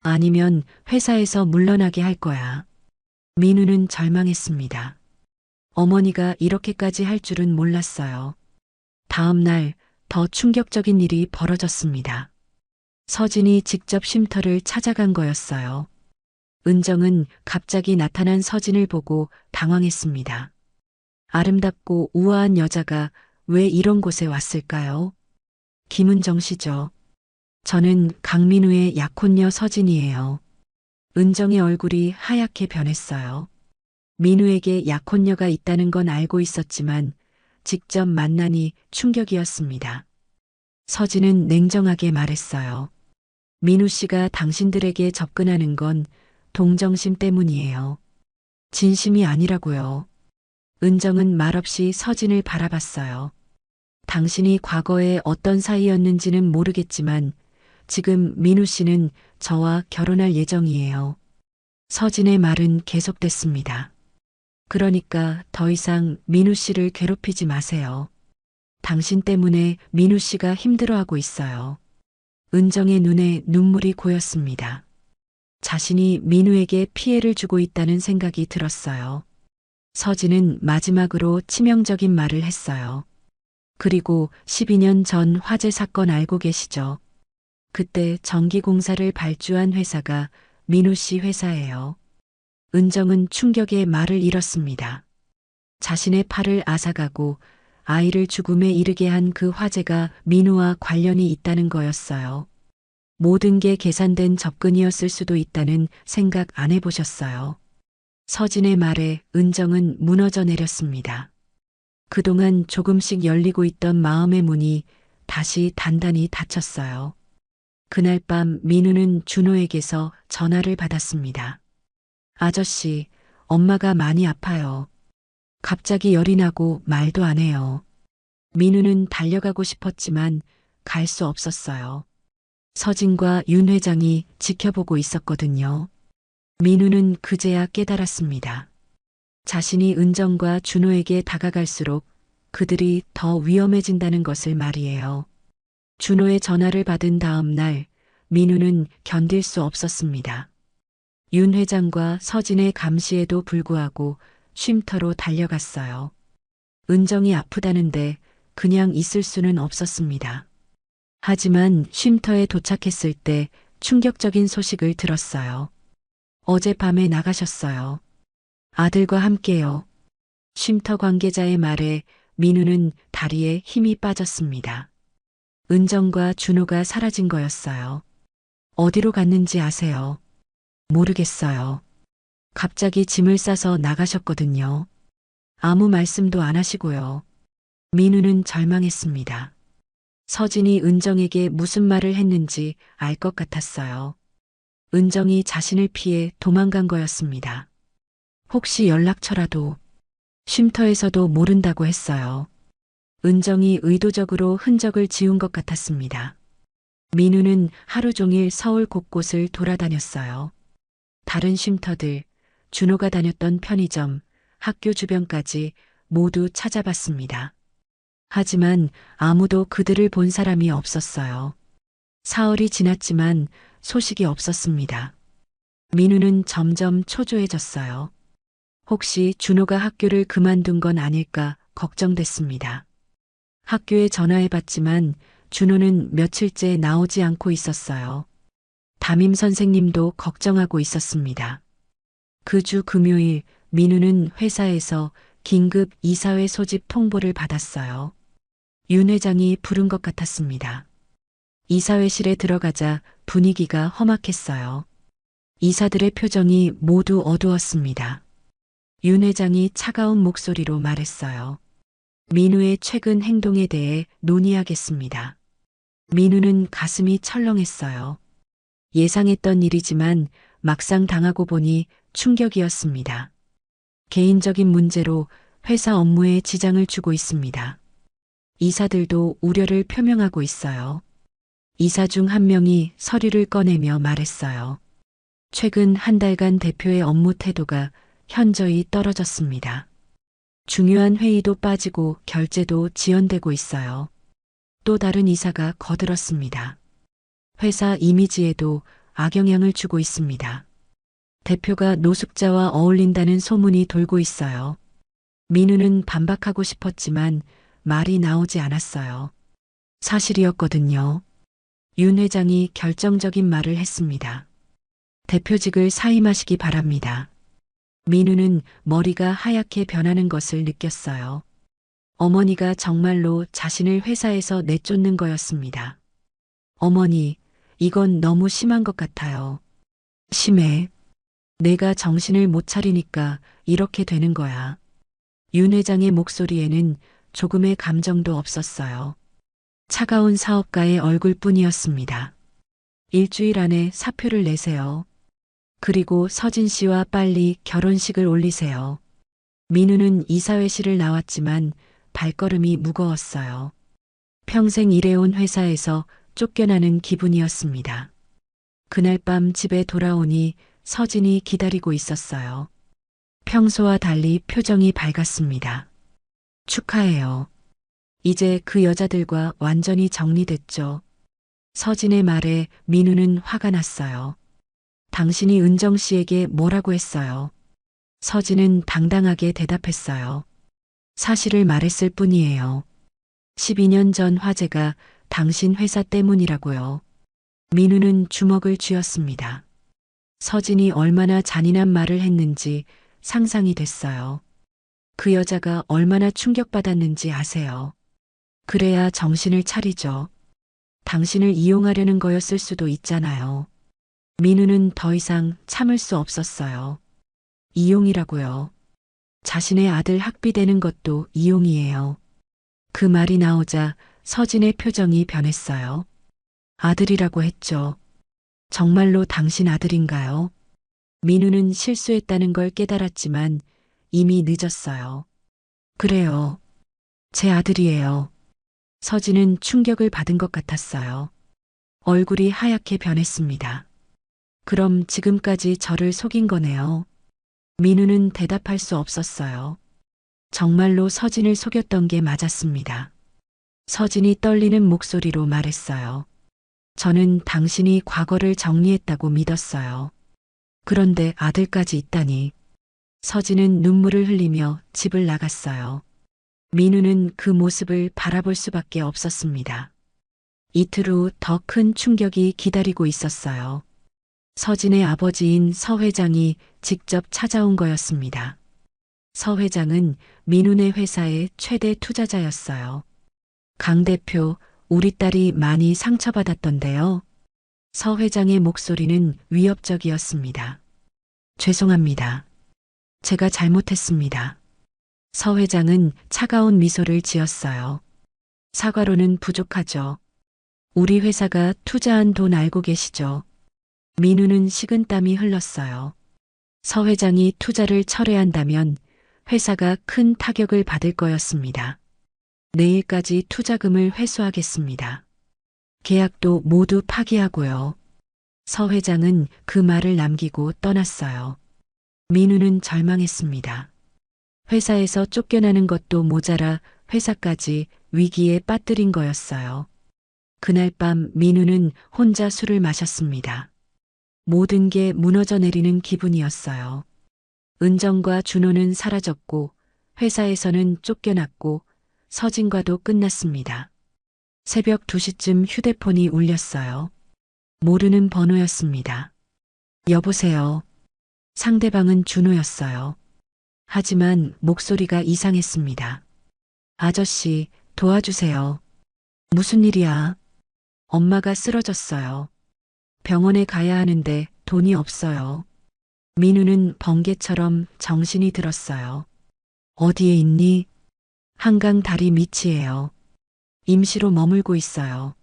아니면 회사에서 물러나게 할 거야. 민우는 절망했습니다. 어머니가 이렇게까지 할 줄은 몰랐어요. 다음 날 더 충격적인 일이 벌어졌습니다. 서진이 직접 쉼터를 찾아간 거였어요. 은정은 갑자기 나타난 서진을 보고 당황했습니다. 아름답고 우아한 여자가 왜 이런 곳에 왔을까요? 김은정 씨죠. 저는 강민우의 약혼녀 서진이에요. 은정의 얼굴이 하얗게 변했어요. 민우에게 약혼녀가 있다는 건 알고 있었지만 직접 만나니 충격이었습니다. 서진은 냉정하게 말했어요. 민우 씨가 당신들에게 접근하는 건 동정심 때문이에요. 진심이 아니라고요. 은정은 말없이 서진을 바라봤어요. 당신이 과거에 어떤 사이였는지는 모르겠지만 지금 민우 씨는 저와 결혼할 예정이에요. 서진의 말은 계속됐습니다. 그러니까 더 이상 민우 씨를 괴롭히지 마세요. 당신 때문에 민우 씨가 힘들어하고 있어요. 은정의 눈에 눈물이 고였습니다. 자신이 민우에게 피해를 주고 있다는 생각이 들었어요. 서진은 마지막으로 치명적인 말을 했어요. 그리고 12년 전 화재 사건 알고 계시죠? 그때 전기공사를 발주한 회사가 민우 씨 회사예요. 은정은 충격에 말을 잃었습니다. 자신의 팔을 앗아가고 아이를 죽음에 이르게 한 그 화재가 민우와 관련이 있다는 거였어요. 모든 게 계산된 접근이었을 수도 있다는 생각 안 해보셨어요. 서진의 말에 은정은 무너져 내렸습니다. 그동안 조금씩 열리고 있던 마음의 문이 다시 단단히 닫혔어요. 그날 밤 민우는 준호에게서 전화를 받았습니다. 아저씨, 엄마가 많이 아파요. 갑자기 열이 나고 말도 안 해요. 민우는 달려가고 싶었지만 갈 수 없었어요. 서진과 윤 회장이 지켜보고 있었거든요. 민우는 그제야 깨달았습니다. 자신이 은정과 준호에게 다가갈수록 그들이 더 위험해진다는 것을 말이에요. 준호의 전화를 받은 다음 날 민우는 견딜 수 없었습니다. 윤 회장과 서진의 감시에도 불구하고 쉼터로 달려갔어요. 은정이 아프다는데 그냥 있을 수는 없었습니다. 하지만 쉼터에 도착했을 때 충격적인 소식을 들었어요. 어젯밤에 나가셨어요. 아들과 함께요. 쉼터 관계자의 말에 민우는 다리에 힘이 빠졌습니다. 은정과 준호가 사라진 거였어요. 어디로 갔는지 아세요? 모르겠어요. 갑자기 짐을 싸서 나가셨거든요. 아무 말씀도 안 하시고요. 민우는 절망했습니다. 서진이 은정에게 무슨 말을 했는지 알 것 같았어요. 은정이 자신을 피해 도망간 거였습니다. 혹시 연락처라도 쉼터에서도 모른다고 했어요. 은정이 의도적으로 흔적을 지운 것 같았습니다. 민우는 하루 종일 서울 곳곳을 돌아다녔어요. 다른 쉼터들, 준호가 다녔던 편의점, 학교 주변까지 모두 찾아봤습니다. 하지만 아무도 그들을 본 사람이 없었어요. 사흘이 지났지만 소식이 없었습니다. 민우는 점점 초조해졌어요. 혹시 준호가 학교를 그만둔 건 아닐까 걱정됐습니다. 학교에 전화해봤지만 준호는 며칠째 나오지 않고 있었어요. 담임 선생님도 걱정하고 있었습니다. 그 주 금요일 민우는 회사에서 긴급 이사회 소집 통보를 받았어요. 윤 회장이 부른 것 같았습니다. 이사회실에 들어가자 분위기가 험악했어요. 이사들의 표정이 모두 어두웠습니다. 윤 회장이 차가운 목소리로 말했어요. 민우의 최근 행동에 대해 논의하겠습니다. 민우는 가슴이 철렁했어요. 예상했던 일이지만 막상 당하고 보니 충격이었습니다. 개인적인 문제로 회사 업무에 지장을 주고 있습니다. 이사들도 우려를 표명하고 있어요. 이사 중 한 명이 서류를 꺼내며 말했어요. 최근 한 달간 대표의 업무 태도가 현저히 떨어졌습니다. 중요한 회의도 빠지고 결제도 지연되고 있어요. 또 다른 이사가 거들었습니다. 회사 이미지에도 악영향을 주고 있습니다. 대표가 노숙자와 어울린다는 소문이 돌고 있어요. 민우는 반박하고 싶었지만 말이 나오지 않았어요. 사실이었거든요. 윤 회장이 결정적인 말을 했습니다. 대표직을 사임하시기 바랍니다. 민우는 머리가 하얗게 변하는 것을 느꼈어요. 어머니가 정말로 자신을 회사에서 내쫓는 거였습니다. 어머니, 이건 너무 심한 것 같아요. 심해. 내가 정신을 못 차리니까 이렇게 되는 거야. 윤 회장의 목소리에는 조금의 감정도 없었어요. 차가운 사업가의 얼굴뿐이었습니다. 일주일 안에 사표를 내세요. 그리고 서진 씨와 빨리 결혼식을 올리세요. 민우는 이사회실을 나왔지만 발걸음이 무거웠어요. 평생 일해온 회사에서 쫓겨나는 기분이었습니다. 그날 밤 집에 돌아오니 서진이 기다리고 있었어요. 평소와 달리 표정이 밝았습니다. 축하해요. 이제 그 여자들과 완전히 정리됐죠. 서진의 말에 민우는 화가 났어요. 당신이 은정 씨에게 뭐라고 했어요? 서진은 당당하게 대답했어요. 사실을 말했을 뿐이에요. 12년 전 화재가 당신 회사 때문이라고요. 민우는 주먹을 쥐었습니다. 서진이 얼마나 잔인한 말을 했는지 상상이 됐어요. 그 여자가 얼마나 충격받았는지 아세요. 그래야 정신을 차리죠. 당신을 이용하려는 거였을 수도 있잖아요. 민우는 더 이상 참을 수 없었어요. 이용이라고요. 자신의 아들 학비되는 것도 이용이에요. 그 말이 나오자 서진의 표정이 변했어요. 아들이라고 했죠. 정말로 당신 아들인가요? 민우는 실수했다는 걸 깨달았지만 이미 늦었어요. 그래요. 제 아들이에요. 서진은 충격을 받은 것 같았어요. 얼굴이 하얗게 변했습니다. 그럼 지금까지 저를 속인 거네요. 민우는 대답할 수 없었어요. 정말로 서진을 속였던 게 맞았습니다. 서진이 떨리는 목소리로 말했어요. 저는 당신이 과거를 정리했다고 믿었어요. 그런데 아들까지 있다니. 서진은 눈물을 흘리며 집을 나갔어요. 민우는 그 모습을 바라볼 수밖에 없었습니다. 이틀 후 더 큰 충격이 기다리고 있었어요. 서진의 아버지인 서 회장이 직접 찾아온 거였습니다. 서 회장은 민우네 회사의 최대 투자자였어요. 강 대표, 우리 딸이 많이 상처받았던데요. 서 회장의 목소리는 위협적이었습니다. 죄송합니다. 제가 잘못했습니다. 서 회장은 차가운 미소를 지었어요. 사과로는 부족하죠. 우리 회사가 투자한 돈 알고 계시죠? 민우는 식은땀이 흘렀어요. 서 회장이 투자를 철회한다면 회사가 큰 타격을 받을 거였습니다. 내일까지 투자금을 회수하겠습니다. 계약도 모두 파기하고요. 서 회장은 그 말을 남기고 떠났어요. 민우는 절망했습니다. 회사에서 쫓겨나는 것도 모자라 회사까지 위기에 빠뜨린 거였어요. 그날 밤 민우는 혼자 술을 마셨습니다. 모든 게 무너져 내리는 기분이었어요. 은정과 준호는 사라졌고 회사에서는 쫓겨났고 서진과도 끝났습니다. 새벽 2시쯤 휴대폰이 울렸어요. 모르는 번호였습니다. 여보세요. 상대방은 준호였어요. 하지만 목소리가 이상했습니다. 아저씨, 도와주세요. 무슨 일이야? 엄마가 쓰러졌어요. 병원에 가야 하는데 돈이 없어요. 민우는 번개처럼 정신이 들었어요. 어디에 있니? 한강 다리 밑이에요. 임시로 머물고 있어요.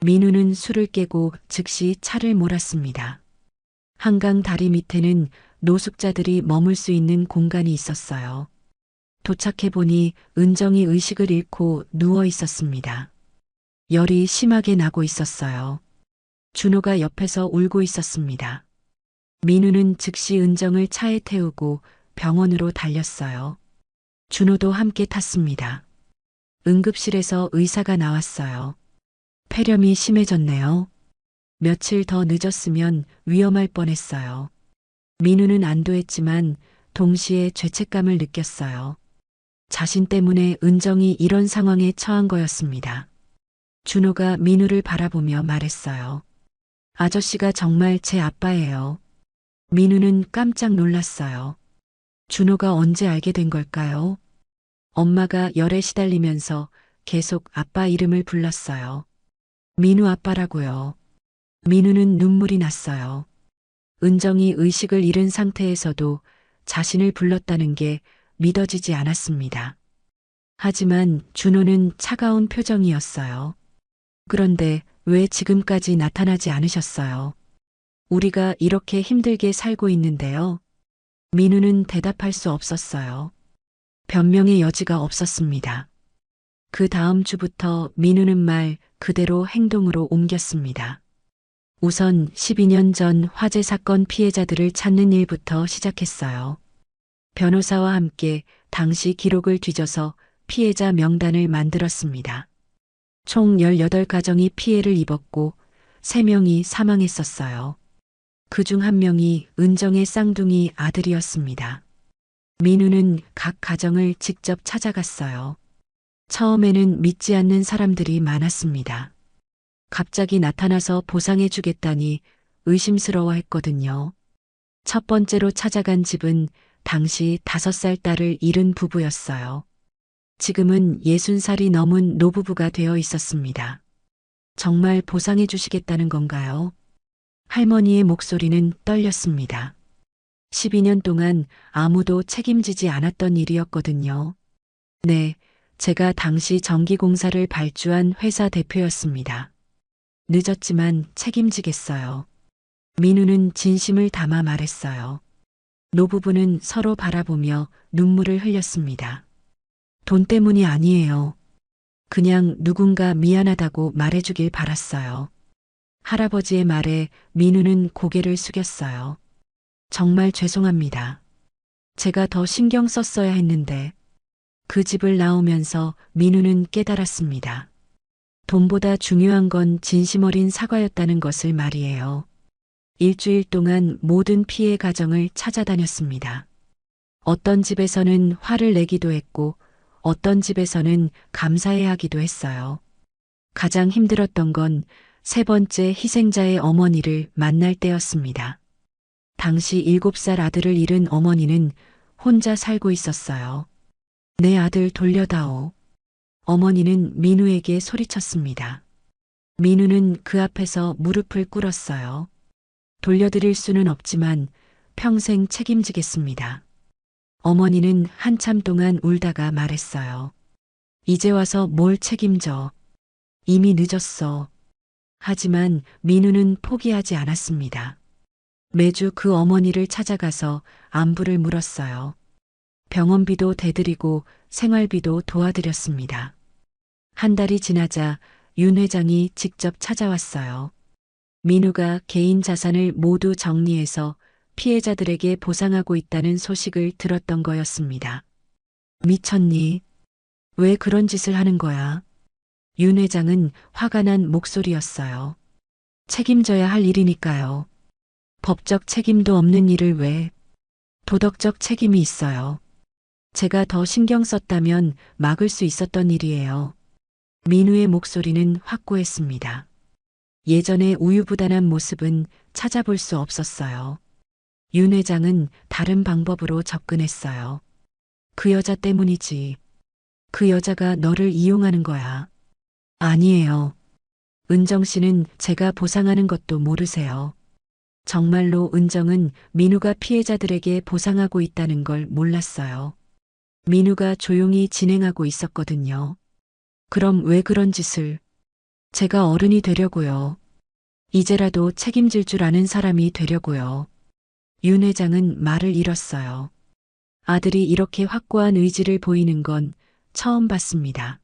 민우는 술을 깨고 즉시 차를 몰았습니다. 한강 다리 밑에는 노숙자들이 머물 수 있는 공간이 있었어요. 도착해보니 은정이 의식을 잃고 누워 있었습니다. 열이 심하게 나고 있었어요. 준호가 옆에서 울고 있었습니다. 민우는 즉시 은정을 차에 태우고 병원으로 달렸어요. 준호도 함께 탔습니다. 응급실에서 의사가 나왔어요. 폐렴이 심해졌네요. 며칠 더 늦었으면 위험할 뻔했어요. 민우는 안도했지만 동시에 죄책감을 느꼈어요. 자신 때문에 은정이 이런 상황에 처한 거였습니다. 준호가 민우를 바라보며 말했어요. 아저씨가 정말 제 아빠예요. 민우는 깜짝 놀랐어요. 준호가 언제 알게 된 걸까요? 엄마가 열에 시달리면서 계속 아빠 이름을 불렀어요. 민우 아빠라고요. 민우는 눈물이 났어요. 은정이 의식을 잃은 상태에서도 자신을 불렀다는 게 믿어지지 않았습니다. 하지만 준호는 차가운 표정이었어요. 그런데 왜 지금까지 나타나지 않으셨어요? 우리가 이렇게 힘들게 살고 있는데요. 민우는 대답할 수 없었어요. 변명의 여지가 없었습니다. 그 다음 주부터 민우는 말 그대로 행동으로 옮겼습니다. 우선 12년 전 화재 사건 피해자들을 찾는 일부터 시작했어요. 변호사와 함께 당시 기록을 뒤져서 피해자 명단을 만들었습니다. 총 18가정이 피해를 입었고 3명이 사망했었어요. 그중 1명이 은정의 쌍둥이 아들이었습니다. 민우는 각 가정을 직접 찾아갔어요. 처음에는 믿지 않는 사람들이 많았습니다. 갑자기 나타나서 보상해 주겠다니 의심스러워 했거든요. 첫 번째로 찾아간 집은 당시 5살 딸을 잃은 부부였어요. 지금은 60살이 넘은 노부부가 되어 있었습니다. 정말 보상해 주시겠다는 건가요? 할머니의 목소리는 떨렸습니다. 12년 동안 아무도 책임지지 않았던 일이었거든요. 네, 제가 당시 전기공사를 발주한 회사 대표였습니다. 늦었지만 책임지겠어요. 민우는 진심을 담아 말했어요. 노부부는 서로 바라보며 눈물을 흘렸습니다. 돈 때문이 아니에요. 그냥 누군가 미안하다고 말해주길 바랐어요. 할아버지의 말에 민우는 고개를 숙였어요. 정말 죄송합니다. 제가 더 신경 썼어야 했는데. 그 집을 나오면서 민우는 깨달았습니다. 돈보다 중요한 건 진심 어린 사과였다는 것을 말이에요. 일주일 동안 모든 피해 가정을 찾아다녔습니다. 어떤 집에서는 화를 내기도 했고 어떤 집에서는 감사해 하기도 했어요. 가장 힘들었던 건 3번째 희생자의 어머니를 만날 때였습니다. 당시 7살 아들을 잃은 어머니는 혼자 살고 있었어요. 내 아들 돌려다오. 어머니는 민우에게 소리쳤습니다. 민우는 그 앞에서 무릎을 꿇었어요. 돌려드릴 수는 없지만 평생 책임지겠습니다. 어머니는 한참 동안 울다가 말했어요. 이제 와서 뭘 책임져. 이미 늦었어. 하지만 민우는 포기하지 않았습니다. 매주 그 어머니를 찾아가서 안부를 물었어요. 병원비도 대드리고 생활비도 도와드렸습니다. 한 달이 지나자 윤 회장이 직접 찾아왔어요. 민우가 개인 자산을 모두 정리해서 피해자들에게 보상하고 있다는 소식을 들었던 거였습니다. 미쳤니? 왜 그런 짓을 하는 거야? 윤 회장은 화가 난 목소리였어요. 책임져야 할 일이니까요. 법적 책임도 없는 일을 왜? 도덕적 책임이 있어요. 제가 더 신경 썼다면 막을 수 있었던 일이에요. 민우의 목소리는 확고했습니다. 예전의 우유부단한 모습은 찾아볼 수 없었어요. 윤 회장은 다른 방법으로 접근했어요. 그 여자 때문이지. 그 여자가 너를 이용하는 거야. 아니에요. 은정 씨는 제가 보상하는 것도 모르세요. 정말로 은정은 민우가 피해자들에게 보상하고 있다는 걸 몰랐어요. 민우가 조용히 진행하고 있었거든요. 그럼 왜 그런 짓을? 제가 어른이 되려고요. 이제라도 책임질 줄 아는 사람이 되려고요. 윤 회장은 말을 잃었어요. 아들이 이렇게 확고한 의지를 보이는 건 처음 봤습니다.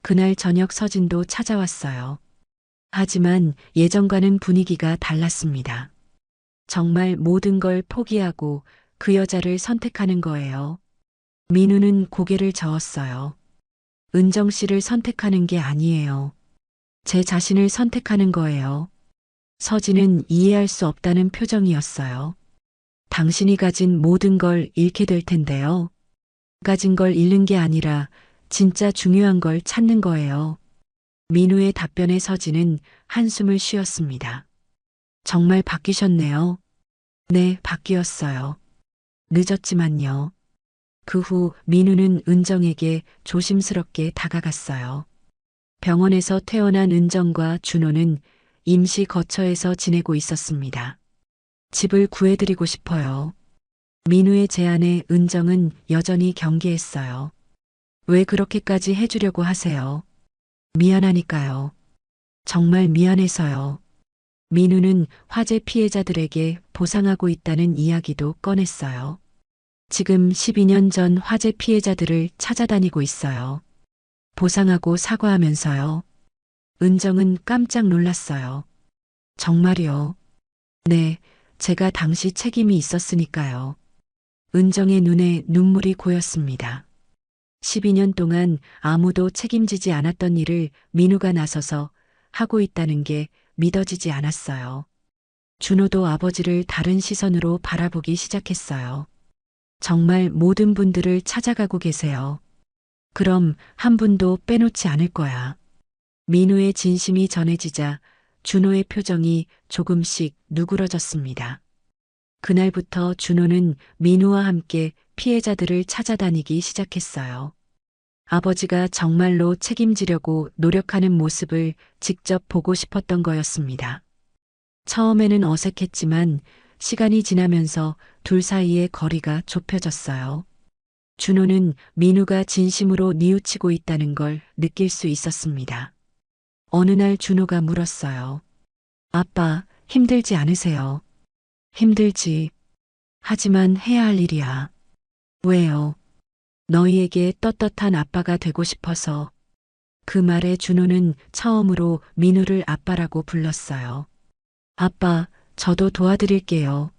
그날 저녁 서진도 찾아왔어요. 하지만 예전과는 분위기가 달랐습니다. 정말 모든 걸 포기하고 그 여자를 선택하는 거예요. 민우는 고개를 저었어요. 은정 씨를 선택하는 게 아니에요. 제 자신을 선택하는 거예요. 서진은 이해할 수 없다는 표정이었어요. 당신이 가진 모든 걸 잃게 될 텐데요. 가진 걸 잃는 게 아니라 진짜 중요한 걸 찾는 거예요. 민우의 답변에 서진은 한숨을 쉬었습니다. 정말 바뀌셨네요. 네, 바뀌었어요. 늦었지만요. 그 후 민우는 은정에게 조심스럽게 다가갔어요. 병원에서 퇴원한 은정과 준호는 임시 거처에서 지내고 있었습니다. 집을 구해드리고 싶어요. 민우의 제안에 은정은 여전히 경계했어요. 왜 그렇게까지 해주려고 하세요? 미안하니까요. 정말 미안해서요. 민우는 화재 피해자들에게 보상하고 있다는 이야기도 꺼냈어요. 지금 12년 전 화재 피해자들을 찾아다니고 있어요. 보상하고 사과하면서요. 은정은 깜짝 놀랐어요. 정말요? 네, 제가 당시 책임이 있었으니까요. 은정의 눈에 눈물이 고였습니다. 12년 동안 아무도 책임지지 않았던 일을 민우가 나서서 하고 있다는 게 믿어지지 않았어요. 준호도 아버지를 다른 시선으로 바라보기 시작했어요. 정말 모든 분들을 찾아가고 계세요. 그럼 한 분도 빼놓지 않을 거야. 민우의 진심이 전해지자 준호의 표정이 조금씩 누그러졌습니다. 그날부터 준호는 민우와 함께 피해자들을 찾아다니기 시작했어요. 아버지가 정말로 책임지려고 노력하는 모습을 직접 보고 싶었던 거였습니다. 처음에는 어색했지만 시간이 지나면서 둘 사이의 거리가 좁혀졌어요. 준호는 민우가 진심으로 뉘우치고 있다는 걸 느낄 수 있었습니다. 어느 날 준호가 물었어요. 아빠, 힘들지 않으세요? 힘들지. 하지만 해야 할 일이야. 왜요? 너희에게 떳떳한 아빠가 되고 싶어서. 그 말에 준호는 처음으로 민우를 아빠라고 불렀어요. 아빠, 저도 도와드릴게요.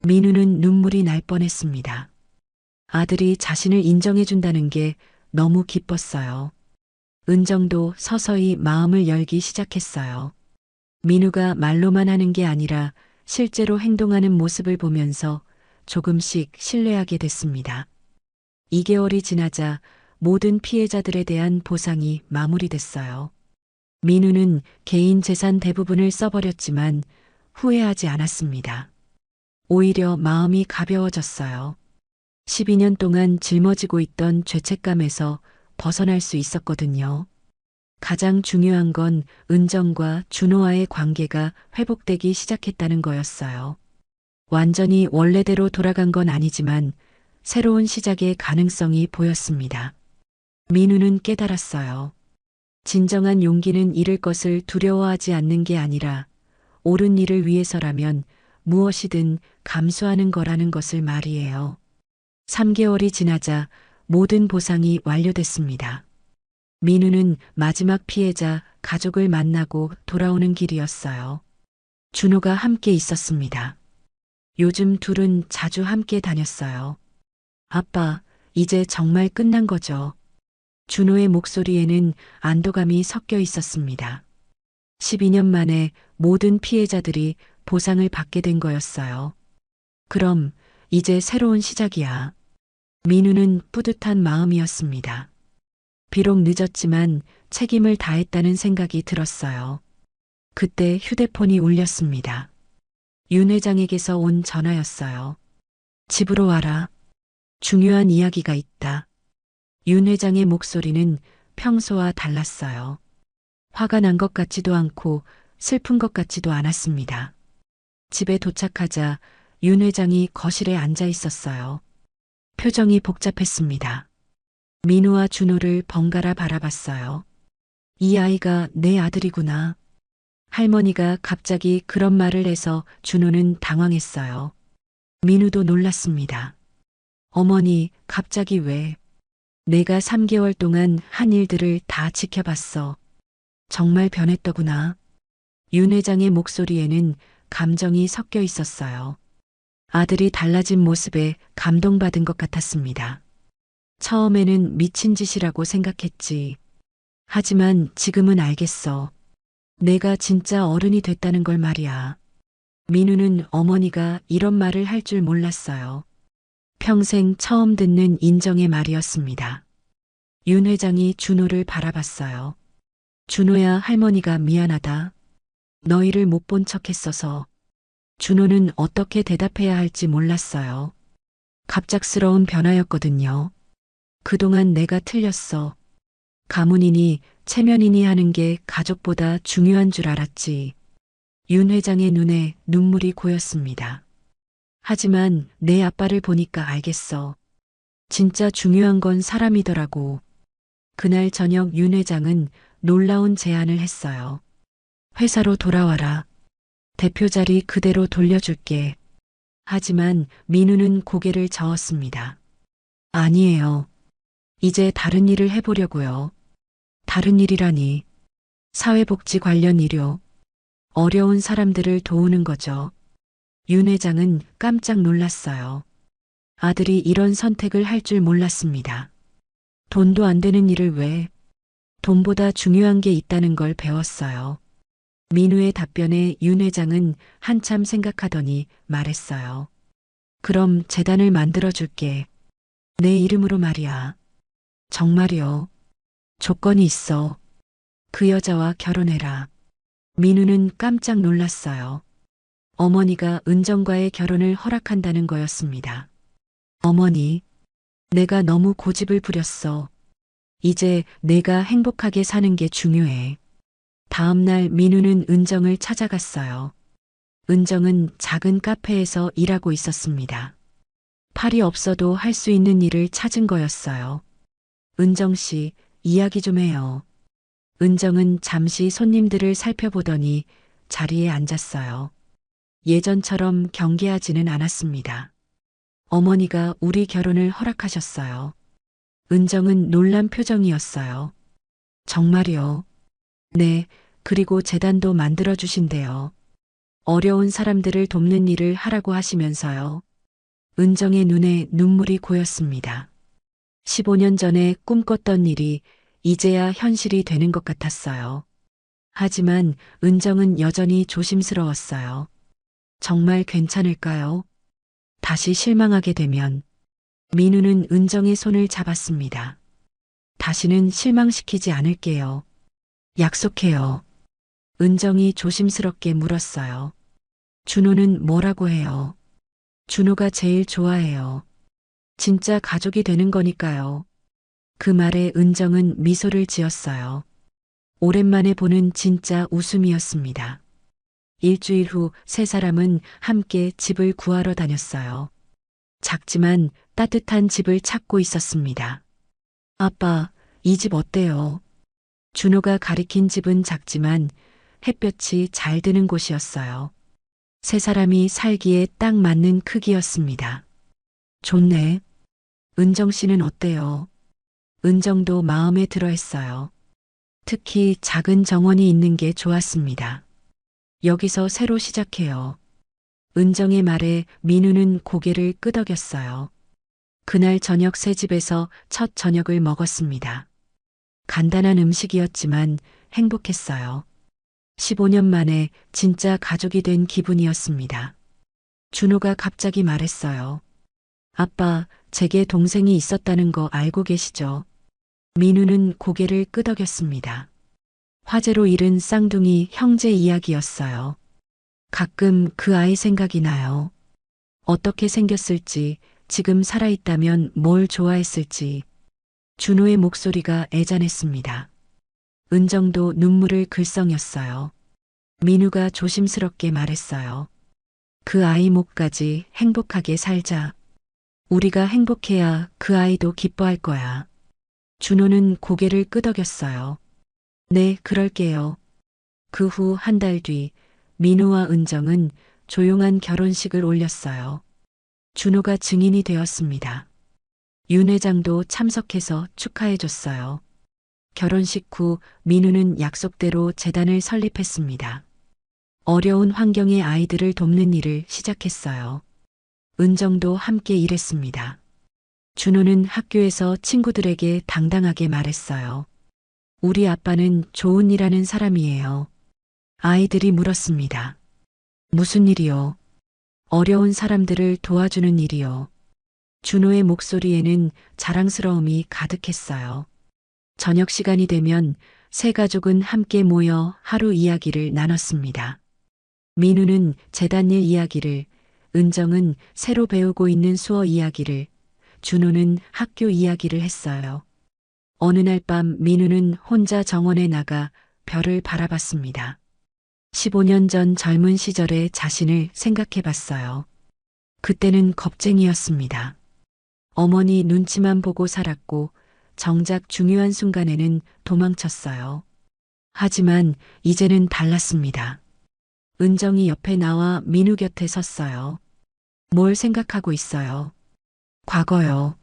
민우는 눈물이 날 뻔했습니다. 아들이 자신을 인정해준다는 게 너무 기뻤어요. 은정도 서서히 마음을 열기 시작했어요. 민우가 말로만 하는 게 아니라 실제로 행동하는 모습을 보면서 조금씩 신뢰하게 됐습니다. 2개월이 지나자 모든 피해자들에 대한 보상이 마무리됐어요. 민우는 개인 재산 대부분을 써버렸지만 후회하지 않았습니다. 오히려 마음이 가벼워졌어요. 12년 동안 짊어지고 있던 죄책감에서 벗어날 수 있었거든요. 가장 중요한 건 은정과 준호와의 관계가 회복되기 시작했다는 거였어요. 완전히 원래대로 돌아간 건 아니지만 새로운 시작의 가능성이 보였습니다. 민우는 깨달았어요. 진정한 용기는 잃을 것을 두려워하지 않는 게 아니라 옳은 일을 위해서라면 무엇이든 감수하는 거라는 것을 말이에요. 3개월이 지나자 모든 보상이 완료됐습니다. 민우는 마지막 피해자 가족을 만나고 돌아오는 길이었어요. 준호가 함께 있었습니다. 요즘 둘은 자주 함께 다녔어요. 아빠, 이제 정말 끝난 거죠. 준호의 목소리에는 안도감이 섞여 있었습니다. 12년 만에 모든 피해자들이 보상을 받게 된 거였어요. 그럼 이제 새로운 시작이야. 민우는 뿌듯한 마음이었습니다. 비록 늦었지만 책임을 다했다는 생각이 들었어요. 그때 휴대폰이 울렸습니다. 윤 회장에게서 온 전화였어요. 집으로 와라. 중요한 이야기가 있다. 윤 회장의 목소리는 평소와 달랐어요. 화가 난 것 같지도 않고 슬픈 것 같지도 않았습니다. 집에 도착하자 윤 회장이 거실에 앉아 있었어요. 표정이 복잡했습니다. 민우와 준호를 번갈아 바라봤어요. 이 아이가 내 아들이구나. 할머니가 갑자기 그런 말을 해서 준호는 당황했어요. 민우도 놀랐습니다. 어머니, 갑자기 왜? 내가 3개월 동안 한 일들을 다 지켜봤어. 정말 변했더구나. 윤 회장의 목소리에는 감정이 섞여 있었어요. 아들이 달라진 모습에 감동받은 것 같았습니다. 처음에는 미친 짓이라고 생각했지. 하지만 지금은 알겠어. 내가 진짜 어른이 됐다는 걸 말이야. 민우는 어머니가 이런 말을 할 줄 몰랐어요. 평생 처음 듣는 인정의 말이었습니다. 윤 회장이 준호를 바라봤어요. 준호야, 할머니가 미안하다. 너희를 못 본 척했어서. 준호는 어떻게 대답해야 할지 몰랐어요. 갑작스러운 변화였거든요. 그동안 내가 틀렸어. 가문이니 체면이니 하는 게 가족보다 중요한 줄 알았지. 윤 회장의 눈에 눈물이 고였습니다. 하지만 내 아빠를 보니까 알겠어. 진짜 중요한 건 사람이더라고. 그날 저녁 윤 회장은 놀라운 제안을 했어요. 회사로 돌아와라. 대표 자리 그대로 돌려줄게. 하지만 민우는 고개를 저었습니다. 아니에요. 이제 다른 일을 해보려고요. 다른 일이라니. 사회복지 관련 일요. 어려운 사람들을 도우는 거죠. 윤 회장은 깜짝 놀랐어요. 아들이 이런 선택을 할 줄 몰랐습니다. 돈도 안 되는 일을 왜? 돈보다 중요한 게 있다는 걸 배웠어요. 민우의 답변에 윤 회장은 한참 생각하더니 말했어요. 그럼 재단을 만들어 줄게. 내 이름으로 말이야. 정말이요. 조건이 있어. 그 여자와 결혼해라. 민우는 깜짝 놀랐어요. 어머니가 은정과의 결혼을 허락한다는 거였습니다. 어머니, 내가 너무 고집을 부렸어. 이제 내가 행복하게 사는 게 중요해. 다음 날 민우는 은정을 찾아갔어요. 은정은 작은 카페에서 일하고 있었습니다. 팔이 없어도 할 수 있는 일을 찾은 거였어요. 은정 씨, 이야기 좀 해요. 은정은 잠시 손님들을 살펴보더니 자리에 앉았어요. 예전처럼 경계하지는 않았습니다. 어머니가 우리 결혼을 허락하셨어요. 은정은 놀란 표정이었어요. 정말요? 네, 그리고 재단도 만들어주신대요. 어려운 사람들을 돕는 일을 하라고 하시면서요. 은정의 눈에 눈물이 고였습니다. 15년 전에 꿈꿨던 일이 이제야 현실이 되는 것 같았어요. 하지만 은정은 여전히 조심스러웠어요. 정말 괜찮을까요? 다시 실망하게 되면 민우는 은정의 손을 잡았습니다. 다시는 실망시키지 않을게요. 약속해요. 은정이 조심스럽게 물었어요. 준호는 뭐라고 해요? 준호가 제일 좋아해요. 진짜 가족이 되는 거니까요. 그 말에 은정은 미소를 지었어요. 오랜만에 보는 진짜 웃음이었습니다. 일주일 후 세 사람은 함께 집을 구하러 다녔어요. 작지만 따뜻한 집을 찾고 있었습니다. 아빠, 이 집 어때요? 준호가 가리킨 집은 작지만 햇볕이 잘 드는 곳이었어요. 세 사람이 살기에 딱 맞는 크기였습니다. 좋네. 은정 씨는 어때요? 은정도 마음에 들어 했어요. 특히 작은 정원이 있는 게 좋았습니다. 여기서 새로 시작해요. 은정의 말에 민우는 고개를 끄덕였어요. 그날 저녁 새 집에서 첫 저녁을 먹었습니다. 간단한 음식이었지만 행복했어요. 15년 만에 진짜 가족이 된 기분이었습니다. 준호가 갑자기 말했어요. 아빠, 제게 동생이 있었다는 거 알고 계시죠? 민우는 고개를 끄덕였습니다. 화재로 잃은 쌍둥이 형제 이야기였어요. 가끔 그 아이 생각이 나요. 어떻게 생겼을지, 지금 살아있다면 뭘 좋아했을지. 준호의 목소리가 애잔했습니다. 은정도 눈물을 글썽였어요. 민우가 조심스럽게 말했어요. 그 아이 목까지 행복하게 살자. 우리가 행복해야 그 아이도 기뻐할 거야. 준호는 고개를 끄덕였어요. 네, 그럴게요. 그 후 한 달 뒤 민우와 은정은 조용한 결혼식을 올렸어요. 준호가 증인이 되었습니다. 윤 회장도 참석해서 축하해줬어요. 결혼식 후 민우는 약속대로 재단을 설립했습니다. 어려운 환경의 아이들을 돕는 일을 시작했어요. 은정도 함께 일했습니다. 준호는 학교에서 친구들에게 당당하게 말했어요. 우리 아빠는 좋은 일 하는 사람이에요. 아이들이 물었습니다. 무슨 일이요? 어려운 사람들을 도와주는 일이요. 준호의 목소리에는 자랑스러움이 가득했어요. 저녁 시간이 되면 세 가족은 함께 모여 하루 이야기를 나눴습니다. 민우는 재단일 이야기를, 은정은 새로 배우고 있는 수어 이야기를, 준호는 학교 이야기를 했어요. 어느 날 밤 민우는 혼자 정원에 나가 별을 바라봤습니다. 15년 전 젊은 시절의 자신을 생각해 봤어요. 그때는 겁쟁이였습니다. 어머니 눈치만 보고 살았고 정작 중요한 순간에는 도망쳤어요. 하지만 이제는 달랐습니다. 은정이 옆에 나와 민우 곁에 섰어요. 뭘 생각하고 있어요? 과거요.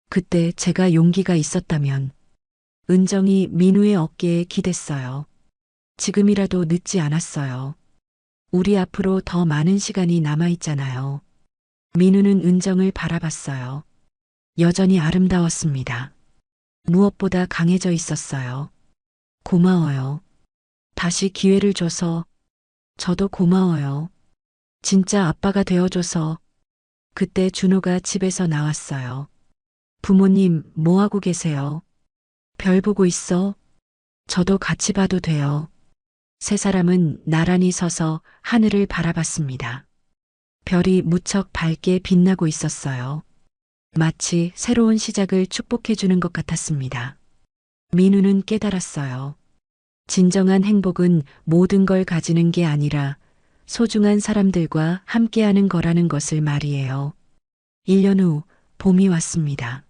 그때 제가 용기가 있었다면. 은정이 민우의 어깨에 기댔어요. 지금이라도 늦지 않았어요. 우리 앞으로 더 많은 시간이 남아있잖아요. 민우는 은정을 바라봤어요. 여전히 아름다웠습니다. 무엇보다 강해져 있었어요. 고마워요. 다시 기회를 줘서. 저도 고마워요. 진짜 아빠가 되어줘서. 그때 준호가 집에서 나왔어요. 부모님, 뭐 하고 계세요? 별 보고 있어? 저도 같이 봐도 돼요. 세 사람은 나란히 서서 하늘을 바라봤습니다. 별이 무척 밝게 빛나고 있었어요. 마치 새로운 시작을 축복해주는 것 같았습니다. 민우는 깨달았어요. 진정한 행복은 모든 걸 가지는 게 아니라 소중한 사람들과 함께하는 거라는 것을 말이에요. 1년 후 봄이 왔습니다.